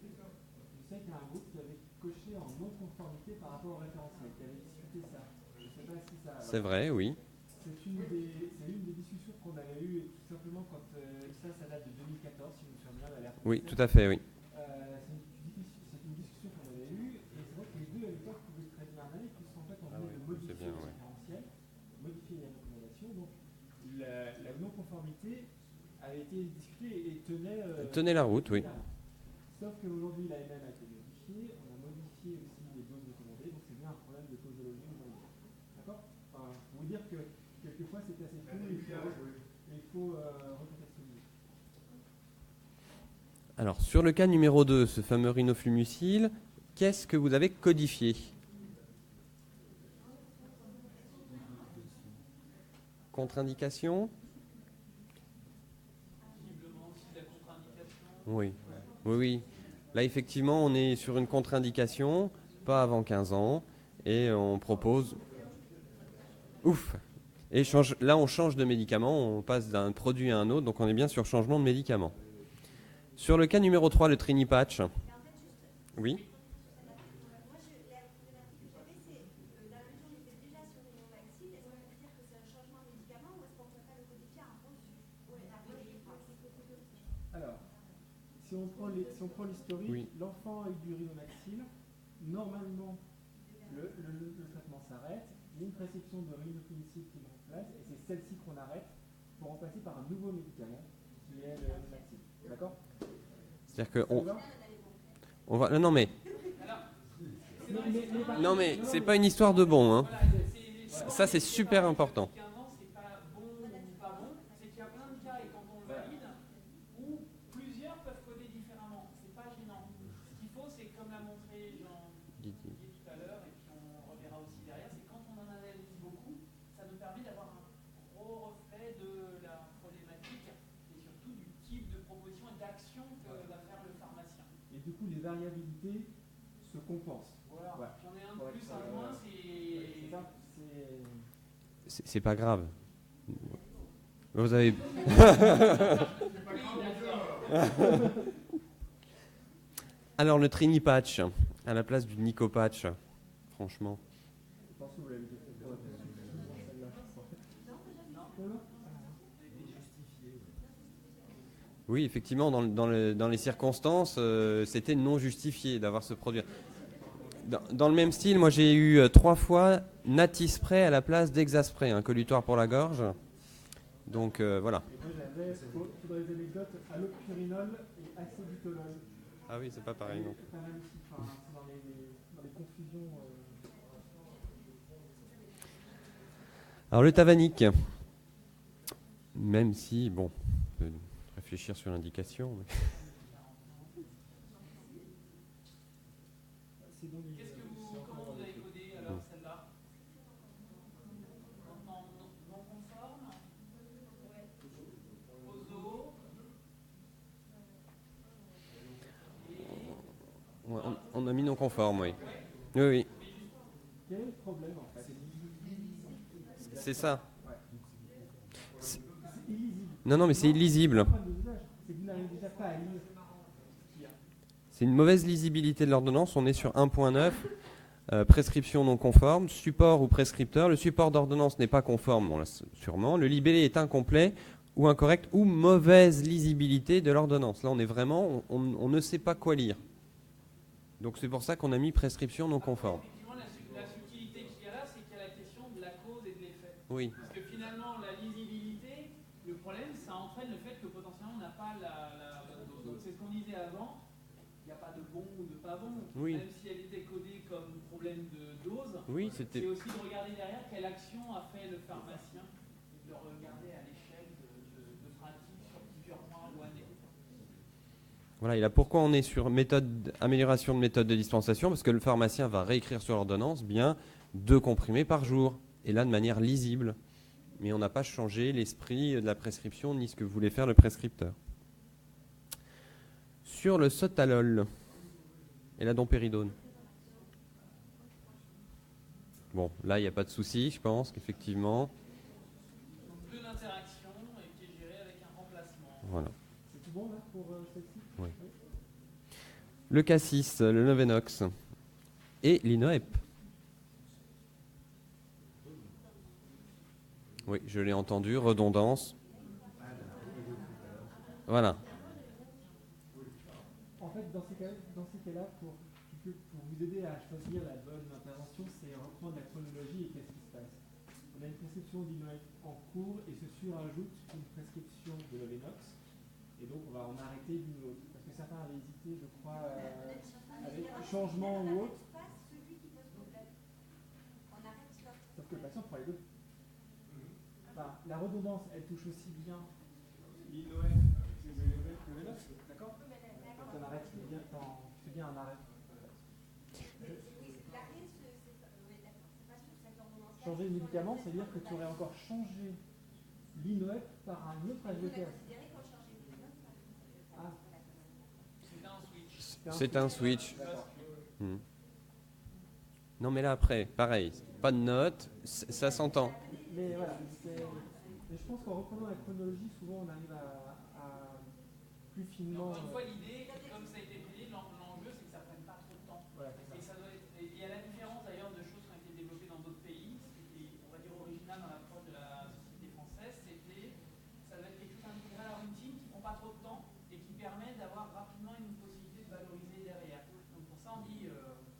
Je sais qu'il y a un groupe qui avait coché en non-conformité par rapport au référentiel, qui avait discuté ça. Je ne sais pas si ça. C'est vrai, oui. C'est une des discussions qu'on avait eues, et tout simplement quand ça date de 2014, si je me souviens bien, l'alerte. Oui, tout à fait, oui. C'est une discussion qu'on avait eue, et c'est vrai que les deux à l'époque pouvaient très bien aller, puisqu'en fait on venait de modifier le référentiel, modifier les recommandations, donc la non-conformité avait été discutée et tenait la route, oui. Sauf qu'aujourd'hui l'AMM a été modifiée, on a modifié aussi les doses recommandées, donc c'est bien un problème de posologie aujourd'hui. D'accord? Enfin, pour vous dire que quelquefois c'est assez flou et il faut recontextualiser. Alors, sur le cas numéro 2, ce fameux rhinoflumucil, qu'est-ce que vous avez codifié? Contre-indication? Oui. Oui. Là, effectivement, on est sur une contre-indication, pas avant 15 ans, et on propose... Ouf! Et là, on change de médicament, on passe d'un produit à un autre, donc on est bien sur changement de médicament. Sur le cas numéro 3, le Trinipatch. Oui. Alors, si on prend l'historique, Oui. l'enfant a eu du rhinomaxil, normalement le traitement s'arrête, il y a une prescription de rhinoflumucil qui est en place, et c'est celle-ci qu'on arrête pour remplacer par un nouveau médicament qui est le rhinomaxil. D'accord? C'est-à-dire que Non, mais non, mais c'est pas une histoire de bon. Hein. Ça, c'est super important. C'est pas bon ou pas bon, c'est qu'il y a plein de cas et quand on le valide, où plusieurs peuvent coder différemment. C'est pas gênant. Ce qu'il faut, c'est comme l'a montré Jean-Didier tout à l'heure, et puis on reverra aussi derrière, c'est quand on en analyse beaucoup, ça nous permet d'avoir un gros reflet de la problématique et surtout du type de proposition et d'action que va faire le pharmacien. Et du coup, les variabilités se compensent. Voilà. J'en ai un de plus, un de moins, C'est ça. C'est pas grave. Vous avez. Alors le Trini Patch à la place du Nico Patch, franchement. Je pense que vous l'avez déjà fait pour celle-là. Oui, effectivement, dans les circonstances, c'était non justifié d'avoir ce produit. Dans le même style, moi j'ai eu 3 fois Natispray à la place d'Exaspray, un collutoire pour la gorge. Donc voilà. Et moi j'avais, pour les anecdotes, allopurinol et acétolol. Ah oui, c'est pas pareil non. C'est pas mal aussi, enfin, c'est dans les confusions. Alors le Tavanic, même si, bon, on peut réfléchir sur l'indication. Mais... Comment vous avez codé alors celle-là? Non conforme? Ozo? Ouais, on a mis non conforme, oui. Oui, oui. Quel est le problème en fait? C'est ça. C'est illisible. Non, mais c'est illisible. C'est que vous n'arrivez déjà pas à lire. C'est une mauvaise lisibilité de l'ordonnance. On est sur 1.9, prescription non conforme, support ou prescripteur. Le support d'ordonnance n'est pas conforme, bon, là, sûrement. Le libellé est incomplet ou incorrect ou mauvaise lisibilité de l'ordonnance. Là, on est vraiment, on ne sait pas quoi lire. Donc c'est pour ça qu'on a mis prescription non conforme. Effectivement, la subtilité qu'il y a là, c'est qu'il y a la question de la cause et de l'effet. Oui. Parce que finalement, la lisibilité, le problème, ça entraîne le fait que potentiellement, on n'a pas la bonne dose. Donc c'est ce qu'on disait avant. Il n'y a pas de bon ou de pas bon. Oui. Même si elle était codée comme problème de dose, Oui, c'est c'était. aussi de regarder derrière quelle action a fait le pharmacien et de le regarder à l'échelle de pratique sur plusieurs mois ou années. Voilà, et là pourquoi on est sur amélioration de méthode de dispensation? Parce que le pharmacien va réécrire sur l'ordonnance bien 2 comprimés par jour, et là de manière lisible. Mais on n'a pas changé l'esprit de la prescription ni ce que voulait faire le prescripteur. Sur le sotalol et la dompéridone. Bon, là il n'y a pas de souci, je pense qu'effectivement. Peu d'interaction et qui est géré avec un remplacement. Voilà. C'est tout bon là pour celle-ci? Oui. Le cassis, le Novenox et l'Inoep. Oui, je l'ai entendu, redondance. Voilà. En fait, dans ces cas-là, pour vous aider à choisir la bonne intervention, c'est reprendre la chronologie et qu'est-ce qui se passe. On a une prescription d'Inoep en cours et se surajoute une prescription de Lovenox. Et donc, on va en arrêter l'une ou l'autre. Parce que certains avaient hésité, je crois, avec changement ou autre. Sauf que le patient prend les deux. Enfin, la redondance, elle touche aussi bien l'Inoep que Lovenox, d'accord? Quand on arrête, c'est bien un arrêt. Changer le médicament, c'est-à-dire que tu aurais encore changé l'Inoep par un autre HVTS. Ah. C'est un switch. Non mais là après, pareil, pas de note, ça s'entend. Mais voilà, mais je pense qu'en reprenant la chronologie, souvent on arrive à plus finement. Encore une fois, l'idée, comme ça a été dit, l'enjeu, c'est que ça ne prenne pas trop de temps. Voilà, et ça doit être, il y a la différence d'ailleurs de choses qui ont été développées dans d'autres pays, ce qui était, on va dire, original dans l'approche de la société française, c'était, ça doit être quelque chose d'intégré à la routine, qui ne prend pas trop de temps et qui permet d'avoir rapidement une possibilité de valoriser derrière. Donc pour ça, on dit,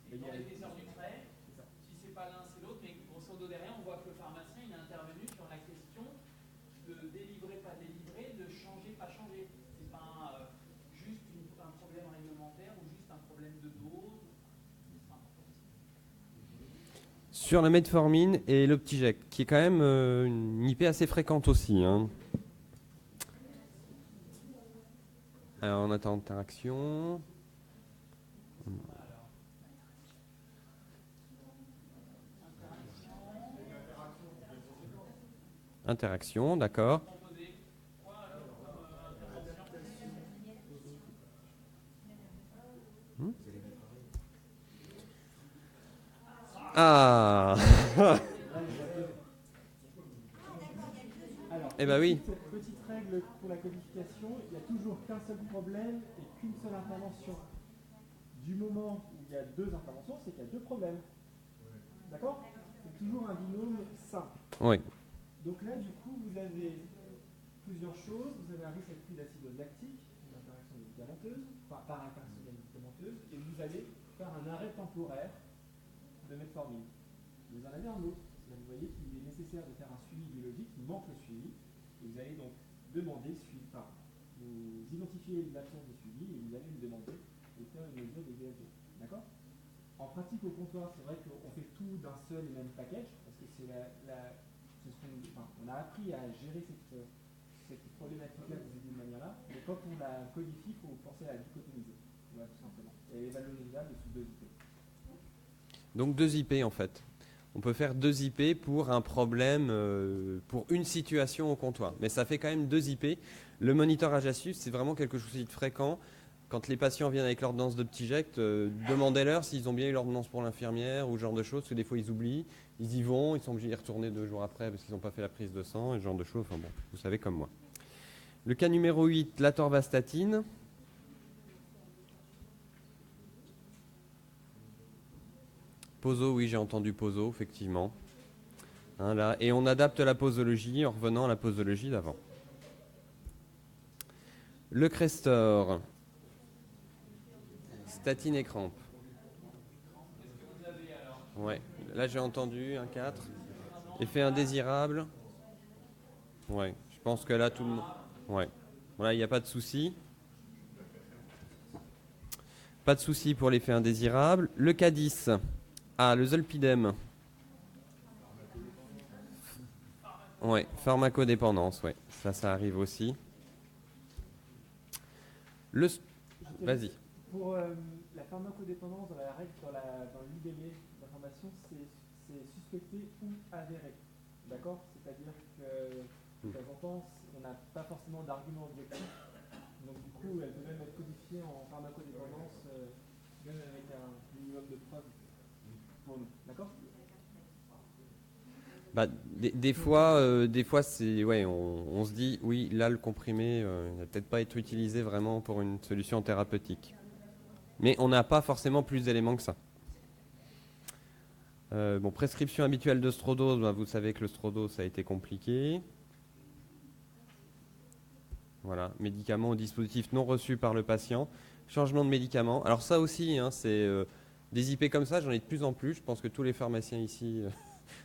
c'est dans l'épaisseur du trait, si c'est pas l'un, c'est l'autre, mais grosso modo derrière, on voit que le pharmacien, il est intervenu sur la question de délivrer, pas délivrer, de changer, pas changer. C'est pas juste un problème réglementaire ou juste un problème sur la metformine et l'Optiject, qui est quand même une IP assez fréquente aussi. Hein. Alors, on attend interaction. Interaction, d'accord. Ah Alors, eh ben oui. petite règle pour la codification, il n'y a toujours qu'un seul problème et qu'une seule intervention. Du moment où il y a deux interventions, c'est qu'il y a deux problèmes. D'accord? C'est toujours un binôme simple. Oui. Donc là, du coup, vous avez plusieurs choses. Vous avez un réceptif d'acidose lactique, une interaction médicamenteuse, enfin, par interaction médicamenteuse, et vous allez faire un arrêt temporaire de metformine. Vous en avez un autre. Là, vous voyez qu'il est nécessaire de faire un suivi biologique, il manque le suivi, et vous allez donc demander le suivi. Enfin, vous identifiez l'absence de suivi et vous allez lui demander de faire une mesure de DLG. D'accord? En pratique au comptoir, c'est vrai qu'on fait tout d'un seul et même package, parce que c'est on a appris à gérer cette problématique-là de manière-là, mais quand on la codifie, il faut penser à la dichotomiser, voilà, tout simplement. Et elle est valorisable sous 2 IP. Donc 2 IP en fait. On peut faire 2 IP pour un problème, pour une situation au comptoir. Mais ça fait quand même 2 IP. Le monitorage à suivre, c'est vraiment quelque chose de fréquent. Quand les patients viennent avec l'ordonnance d'Optiject, demandez-leur s'ils ont bien eu l'ordonnance pour l'infirmière ou ce genre de choses, parce que des fois ils oublient, ils y vont, ils sont obligés d'y retourner 2 jours après parce qu'ils n'ont pas fait la prise de sang, et ce genre de choses. Enfin bon, vous savez comme moi. Le cas numéro 8, l'atorvastatine. Poso, oui, j'ai entendu Poso, effectivement. Hein, là, et on adapte la posologie en revenant à la posologie d'avant. Le Crestor. Statine et crampe. Ouais, là j'ai entendu un 4. Effet indésirable. Ouais, je pense que là tout le monde. Ouais, voilà, il n'y a pas de souci. Pas de souci pour l'effet indésirable. Le K10. Ah, le zolpidem. Ouais, pharmacodépendance, ouais. Ça arrive aussi. Le. Vas-y. Pour la pharmacodépendance, dans la règle, dans l'IBM d'information, c'est suspecté ou avéré. D'accord? C'est-à-dire que de temps en temps, on n'a pas forcément d'argument objectif. Donc du coup, elle peut même être codifiée en pharmacodépendance, même avec un minimum de preuves pour nous. D'accord? Bah, des fois c'est, ouais, on se dit, oui, là, le comprimé il va peut-être pas être utilisé vraiment pour une solution thérapeutique. Mais on n'a pas forcément plus d'éléments que ça. Bon, prescription habituelle de strodose, bah, vous savez que le strodose, ça a été compliqué. Voilà, médicaments ou dispositifs non reçus par le patient. Changement de médicament. Alors ça aussi, hein, c'est des IP comme ça, j'en ai de plus en plus. Je pense que tous les pharmaciens ici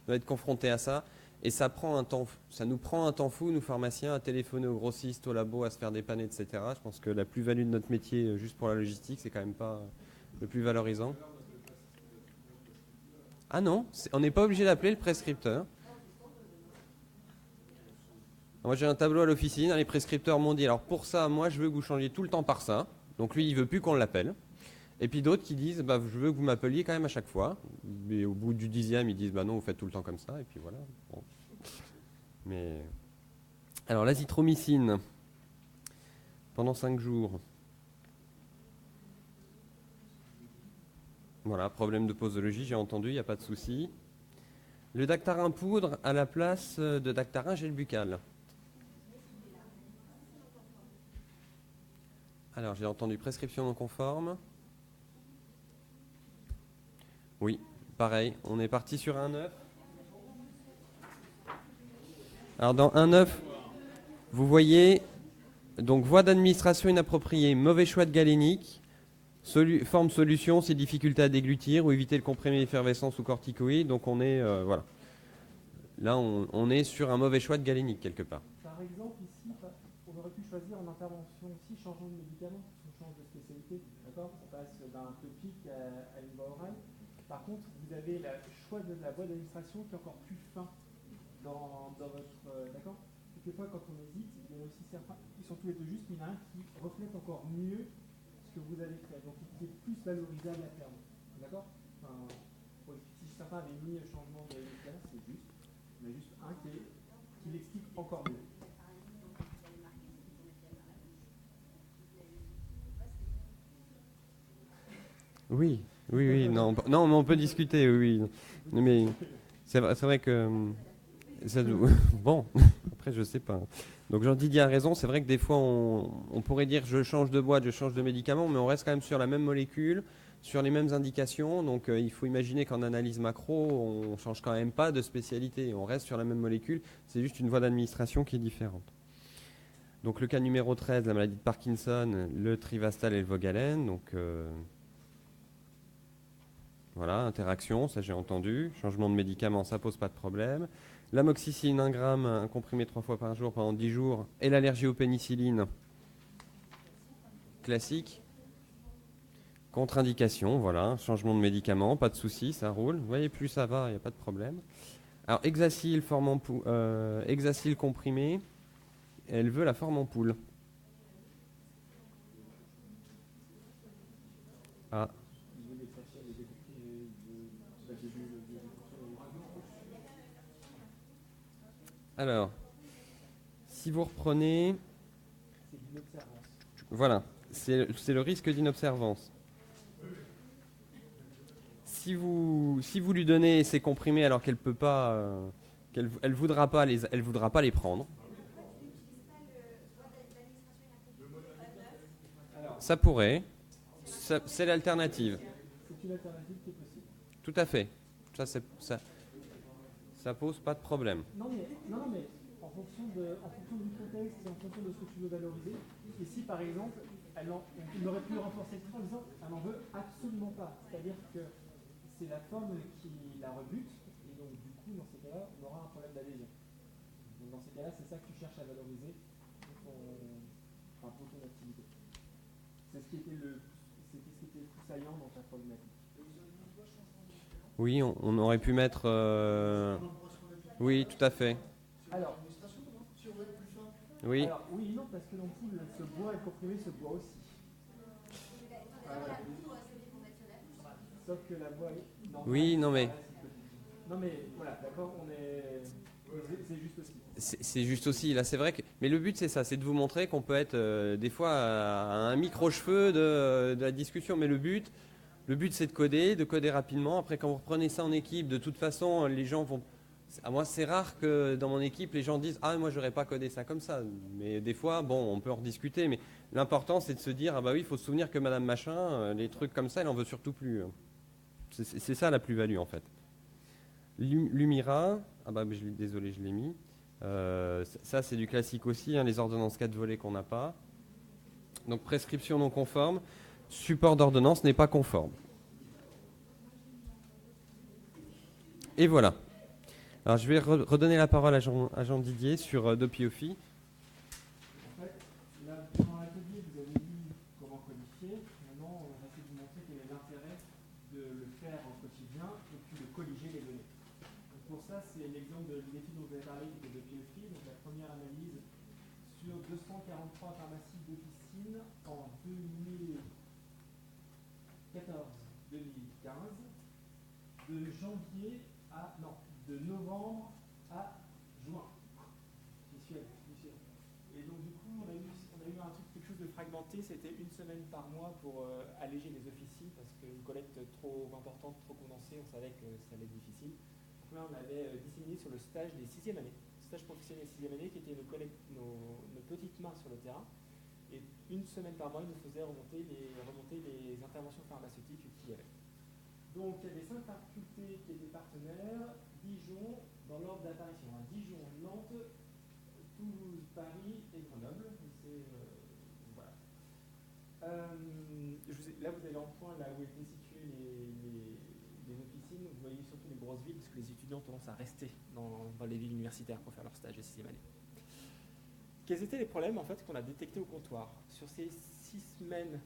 doivent être confrontés à ça. Et ça nous prend un temps fou, nous pharmaciens, à téléphoner aux grossistes, au labo, à se faire dépanner, etc. Je pense que la plus-value de notre métier, juste pour la logistique, c'est quand même pas le plus valorisant. Ah non, on n'est pas obligé d'appeler le prescripteur. Moi j'ai un tableau à l'officine, les prescripteurs m'ont dit, alors pour ça, moi je veux que vous changiez tout le temps par ça. Donc lui, il veut plus qu'on l'appelle. Et puis d'autres qui disent, bah, je veux que vous m'appeliez quand même à chaque fois. Mais au bout du 10e, ils disent, bah non, vous faites tout le temps comme ça. Et puis voilà. Bon. Mais alors l'azithromycine, pendant 5 jours. Voilà, problème de posologie, j'ai entendu, il n'y a pas de souci. Le Dactarin poudre à la place de Dactarin gel buccal. Alors, j'ai entendu prescription non conforme. Oui, pareil, on est parti sur un 9. Alors, dans un 9, vous voyez, donc voie d'administration inappropriée, mauvais choix de galénique, forme solution, c'est difficulté à déglutir ou éviter le comprimé d'effervescence ou corticoïde. Donc, on est, voilà. Là, on est sur un mauvais choix de galénique quelque part. Par exemple, ici, on aurait pu choisir en intervention aussi changeant de médicament, on change de spécialité, d'accord? On passe d'un topique à une voie orale. Par contre, vous avez le choix de la voie d'administration qui est encore plus fin dans votre... D'accord. Quelquefois, quand on hésite, il y en a aussi certains, ils sont tous les deux justes, mais il y en a un qui reflète encore mieux ce que vous avez créé, donc qui est plus valorisable à terme. D'accord. Enfin, si certains avaient mis le changement de classe, c'est juste. Il y en a juste un qui l'explique encore mieux. Oui, non, mais on peut discuter, oui. Mais c'est vrai que bon, après je sais pas. Donc Jean-Didier a raison, c'est vrai que des fois on pourrait dire je change de boîte, je change de médicament, mais on reste quand même sur la même molécule, sur les mêmes indications. Donc il faut imaginer qu'en analyse macro, on change quand même pas de spécialité, on reste sur la même molécule, c'est juste une voie d'administration qui est différente. Donc le cas numéro 13, la maladie de Parkinson, le Trivastal et le Vogalène, donc voilà, interaction, ça j'ai entendu. Changement de médicament, ça pose pas de problème. L'amoxicilline 1 gramme, un comprimé 3 fois par jour pendant 10 jours. Et l'allergie aux pénicillines, classique. Contre-indication, voilà. Changement de médicament, pas de souci, ça roule. Vous voyez, plus ça va, il n'y a pas de problème. Alors, Hexacil comprimé, elle veut la forme en poule. Ah. Alors, si vous reprenez... C'est l'inobservance. Voilà, c'est le risque d'inobservance. Si vous lui donnez ces comprimés alors qu'elle peut pas, elle voudra pas les prendre. Ça pourrait. C'est l'alternative. C'est une alternative qui est possible. Tout à fait. Ça pose pas de problème. Non, mais en fonction du contexte et en fonction de ce que tu veux valoriser, et si par exemple, on aurait pu renforcer le truc en disant elle n'en veut absolument pas. C'est-à-dire que c'est la forme qui la rebute, et donc du coup, dans ces cas-là, on aura un problème d'adhésion. Donc dans ces cas-là, c'est ça que tu cherches à valoriser pour ton activité. C'est ce qui était le plus saillant dans ta problématique. Oui, on aurait pu mettre... Oui, tout à fait. Alors, oui. Alors, oui, non, parce que l'ampoule se boit et le comprimé se boit aussi. Sauf que la voie est... Oui, non mais... Non mais, voilà, d'accord, c'est juste aussi. C'est juste aussi, là c'est vrai que... Mais le but c'est ça, c'est de vous montrer qu'on peut être des fois à un micro-cheveu de la discussion, mais le but c'est de coder rapidement. Après quand vous reprenez ça en équipe, de toute façon les gens vont... Moi c'est rare que dans mon équipe les gens disent « Ah moi j'aurais pas codé ça comme ça ». Mais des fois, bon, on peut en rediscuter, mais l'important c'est de se dire « Ah bah oui, il faut se souvenir que Madame Machin, les trucs comme ça, elle en veut surtout plus ». C'est ça la plus-value en fait. Lumira, ah bah désolé je l'ai mis. Ça c'est du classique aussi, hein, les ordonnances 4 volets qu'on n'a pas. Donc prescription non conforme, support d'ordonnance n'est pas conforme. Et voilà. Alors je vais redonner la parole à Jean Didier sur Dopiofi. En fait, là, pendant l'atelier, vous avez vu comment codifier. Maintenant, on va essayer de vous montrer quel est l'intérêt de le faire au quotidien et puis de colliger les données. Donc pour ça, c'est l'exemple de l'étude dont vous avez parlé qui était Dopiofi. Donc la première analyse sur 243 pharmacies d'officine en 2014-2015, de novembre à juin. Visuel. Et donc du coup, on a eu quelque chose de fragmenté. C'était une semaine par mois pour alléger les officines parce qu'une collecte trop importante, trop condensée, on savait que ça allait être difficile. Donc là, on avait disséminé sur le stage des 6e années, stage professionnel des 6e année, qui était nos petites mains sur le terrain. Et une semaine par mois, ils nous faisaient remonter les interventions pharmaceutiques qu'il y avait. Donc il y avait 5 facultés qui étaient partenaires, Dijon dans l'ordre d'apparition, hein. Dijon, Nantes, Toulouse, Paris et Grenoble. Voilà. Là vous avez en point là où étaient situées les officines, vous voyez surtout les grosses villes parce que les étudiants ont tendance à rester dans les villes universitaires pour faire leur stage de 6e année. Quels étaient les problèmes en fait qu'on a détectés au comptoir? Sur ces 6 semaines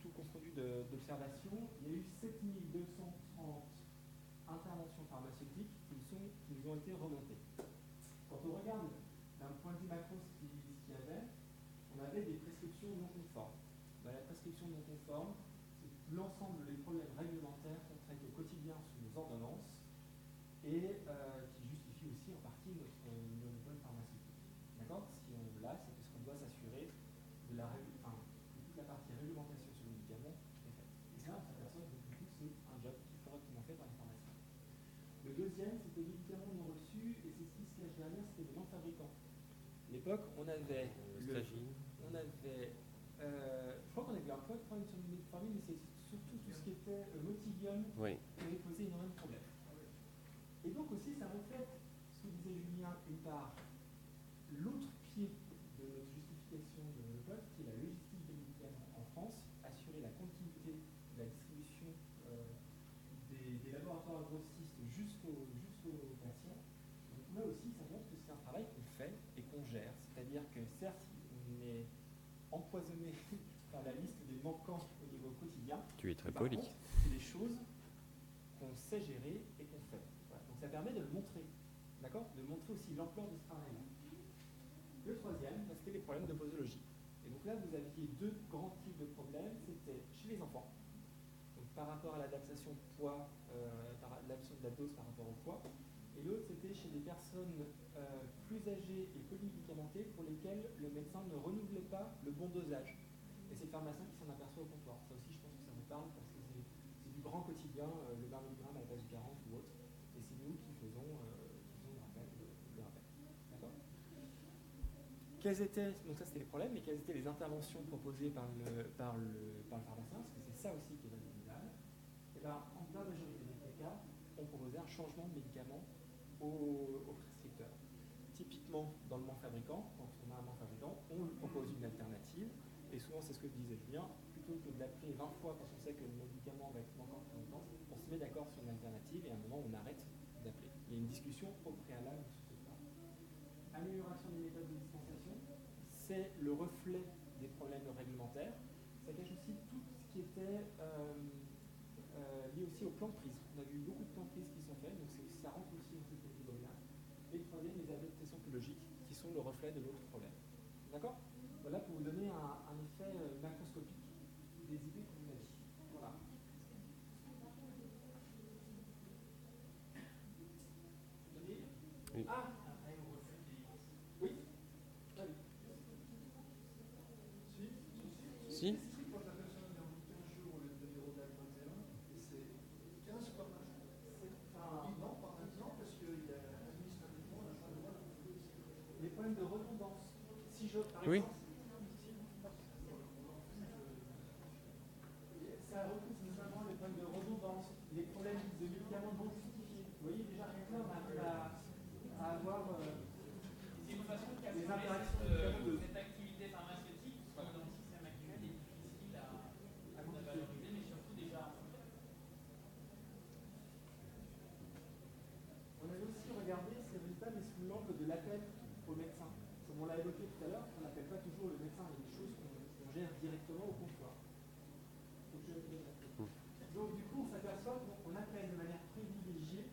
tout confondu d'observation, il y a eu 7230 différentes interventions pharmaceutiques qui nous ont été remontées. Quand on regarde d'un point de vue macro ce qu'il y avait, on avait des prescriptions non conformes. La prescription non conforme, c'est l'ensemble des problèmes réglementaires qu'on traite au quotidien sous nos ordonnances et qui justifie aussi en partie notre bonne pharmaceutique. D'accord? Si on l'a, c'est parce qu'on doit s'assurer de toute la partie réglementation sur les médicaments est faite. Et ça, on s'aperçoit que c'est un job qui est correctement fait par les pharmaciens. Le deuxième, c'était les médicaments non reçus, et c'est ce qui se cache derrière, c'était les non-fabricants. À l'époque, on avait je crois qu'on avait un peu de problème sur le metformine, mais c'est surtout tout ce qui était Motivium qui avait posé énormément de problèmes. Et donc aussi, ça reflète ce que disait Julien, une part, l'autre pied de notre justification de notre poste, qui est la logistique des médicaments en France, assurer la continuité de la distribution des laboratoires grossistes jusqu'aux patients. Donc là aussi, ça montre que c'est un travail qu'on fait et qu'on gère. C'est-à-dire que certes, on est empoisonné par la liste des manquants au niveau quotidien. Tu es très par poli. contre, c'est des choses qu'on sait gérer et qu'on fait. Voilà. Donc ça permet de le montrer. D'accord? De montrer aussi l'ampleur de ce travail-là. Le troisième, c'était les problèmes de posologie. Et donc là, vous aviez deux grands types de problèmes. C'était chez les enfants, donc par rapport à l'adaptation poids, l'adaptation de la dose par rapport au poids. Et l'autre, c'était chez des personnes plus âgées et polymédicamentées pour lesquelles le médecin ne renouvelait pas le bon dosage. Et c'est le pharmacien qui s'en aperçoit au comptoir. Ça aussi, je pense que ça vous parle parce que c'est du grand quotidien, le 20 mg à la place du 40 ou autre. Et c'est nous qui faisons le rappel. D'accord? Donc ça, c'était les problèmes, mais quelles étaient les interventions proposées par le pharmacien? Parce que c'est ça aussi qui est validable. Et bien, en la majorité des cas, on proposait un changement de médicament au prescripteur. Typiquement, dans le fabricant, quand on a un fabricant, on lui propose une alternative. Et souvent, c'est ce que disait Julien, plutôt que d'appeler 20 fois quand on sait que le médicament va être manquant pour longtemps, on se met d'accord sur une alternative et à un moment, on arrête d'appeler. Il y a une discussion au préalable sur ce point. Amélioration des méthodes de dispensation, c'est le reflet des problèmes réglementaires. Ça cache aussi tout ce qui était lié aussi au plan de prise. On a vu beaucoup de plans de prise qui sont faits, donc ça rentre aussi dans cette catégorie-là. Et le troisième, les adaptations biologiques, qui sont le reflet de l'autre problème. D'accord? Voilà pour vous donner un effet macroscopique des idées que vous avez. Voilà. Oui. Ah oui. Si. Les problèmes de redondance. Si je, par Oui. exemple, ça recoupe notamment les problèmes de redondance, les problèmes de médicaments non justifiés. Vous voyez, déjà, rien que là, on arrive à avoir C'est une façon de les calculer interactions cette activité pharmaceutique qui, dans le système actuel, est difficile à valoriser, mais surtout déjà. On avait aussi regardé ces résultats, mais sous l'angle de l'appel au médecin. Comme on l'a évoqué tout à l'heure, on n'appelle pas toujours le médecin, il y a des choses qu'on gère directement au comptoir. Donc du coup, on s'aperçoit qu'on appelle de manière privilégiée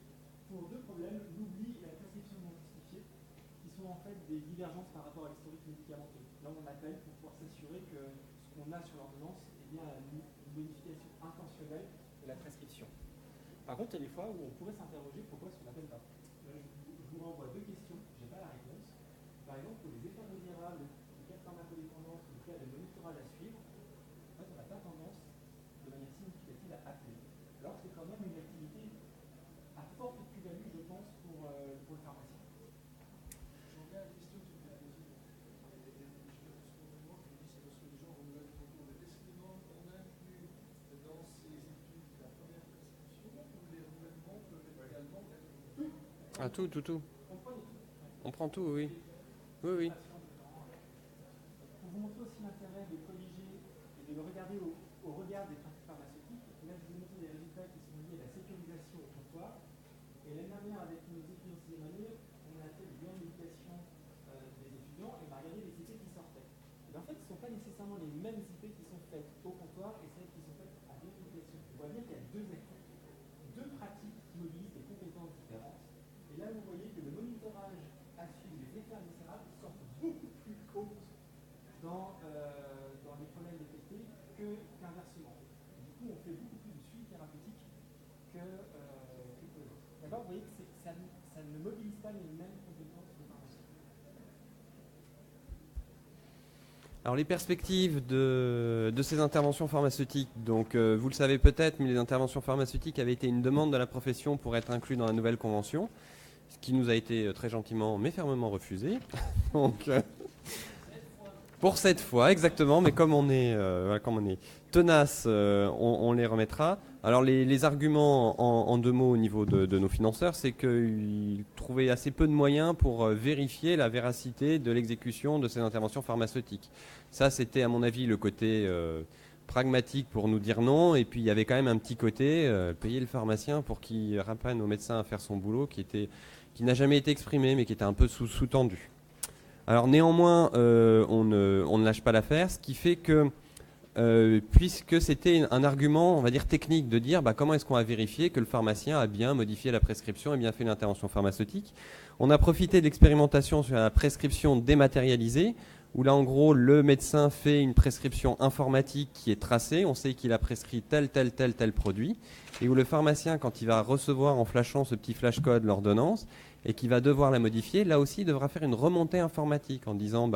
pour deux problèmes, l'oubli et la prescription non justifiée, qui sont en fait des divergences par rapport à l'historique médicamenteux. Là, on appelle pour pouvoir s'assurer que ce qu'on a sur l'ordonnance est bien une modification intentionnelle de la prescription. Par contre, il y a des fois où on pourrait s'interroger pourquoi est-ce qu'on n'appelle pas. Je vous renvoie deux questions, je n'ai pas la réponse. Par exemple, pour les effets indésirables, les cas de pharmacodépendance, les cas de monitorage à suivre, en fait, on n'a pas tendance de manière significative à appeler. Alors que c'est quand même une activité à forte plus-value, je pense, pour le pharmacien. Je reviens à la question que tu m'as posée. Et je pense que moi, je me dis, c'est parce que les gens renouvellent trop tôt. Est-ce que on inclut dans ces études la première prescription ou les renouvellements peuvent également être tout? Ah, tout. On prend les tout. On prend tout, oui. Oui. Pour vous montrer aussi l'intérêt de colliger et de le regarder au regard des pratiques pharmaceutiques, là je vous ai montré des résultats qui sont liés à la sécurisation au comptoir. Et l'année dernière, avec nos étudiants séminaires, on a fait des médication des étudiants et on a regardé les IP qui sortaient. Et en fait, ce ne sont pas nécessairement les mêmes IP qui sont faites au comptoir et celles qui sont faites en médication. On voit bien qu'il y a deux Alors les perspectives de ces interventions pharmaceutiques, donc vous le savez peut-être, mais les interventions pharmaceutiques avaient été une demande de la profession pour être inclus dans la nouvelle convention, ce qui nous a été très gentiment mais fermement refusé. Donc pour cette fois, exactement, mais comme on est tenace, on les remettra. Alors les arguments en 2 mots au niveau de nos financeurs, c'est qu'ils trouvaient assez peu de moyens pour vérifier la véracité de l'exécution de ces interventions pharmaceutiques. Ça, c'était à mon avis le côté pragmatique pour nous dire non, et puis il y avait quand même un petit côté payer le pharmacien pour qu'il apprenne au médecin à faire son boulot qui n'a jamais été exprimé, mais qui était un peu sous-tendu. Alors néanmoins, on ne lâche pas l'affaire, ce qui fait que, puisque c'était un argument, on va dire technique, de dire comment est-ce qu'on va vérifier que le pharmacien a bien modifié la prescription et bien fait l'intervention pharmaceutique, on a profité de l'expérimentation sur la prescription dématérialisée, où là en gros le médecin fait une prescription informatique qui est tracée, on sait qu'il a prescrit tel produit, et où le pharmacien, quand il va recevoir en flashant ce petit flashcode l'ordonnance, et qui va devoir la modifier, là aussi il devra faire une remontée informatique en disant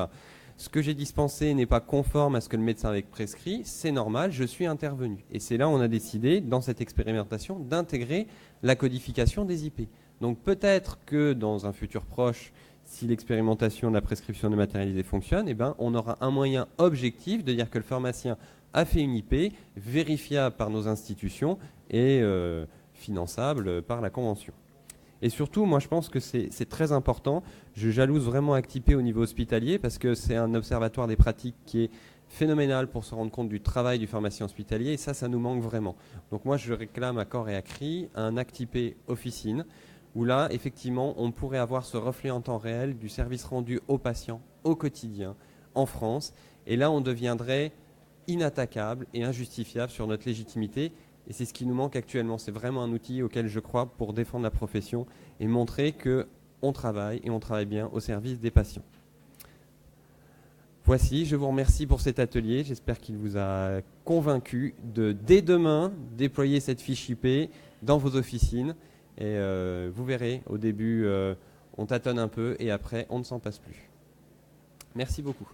ce que j'ai dispensé n'est pas conforme à ce que le médecin avait prescrit, c'est normal, je suis intervenu. Et c'est là où on a décidé, dans cette expérimentation, d'intégrer la codification des IP. Donc peut-être que dans un futur proche, si l'expérimentation de la prescription dématérialisée fonctionne, on aura un moyen objectif de dire que le pharmacien a fait une IP, vérifiable par nos institutions et finançable par la Convention. Et surtout, moi je pense que c'est très important. Je jalouse vraiment Actipé au niveau hospitalier parce que c'est un observatoire des pratiques qui est phénoménal pour se rendre compte du travail du pharmacien hospitalier, et ça nous manque vraiment. Donc moi je réclame à corps et à cri un Actipé officine, où là effectivement on pourrait avoir ce reflet en temps réel du service rendu aux patients au quotidien en France, et là on deviendrait inattaquable et injustifiable sur notre légitimité. Et c'est ce qui nous manque actuellement. C'est vraiment un outil auquel je crois pour défendre la profession et montrer qu'on travaille, et on travaille bien au service des patients. Voici, je vous remercie pour cet atelier. J'espère qu'il vous a convaincu de, dès demain, déployer cette fiche IP dans vos officines. Et vous verrez, au début, on tâtonne un peu et après, on ne s'en passe plus. Merci beaucoup.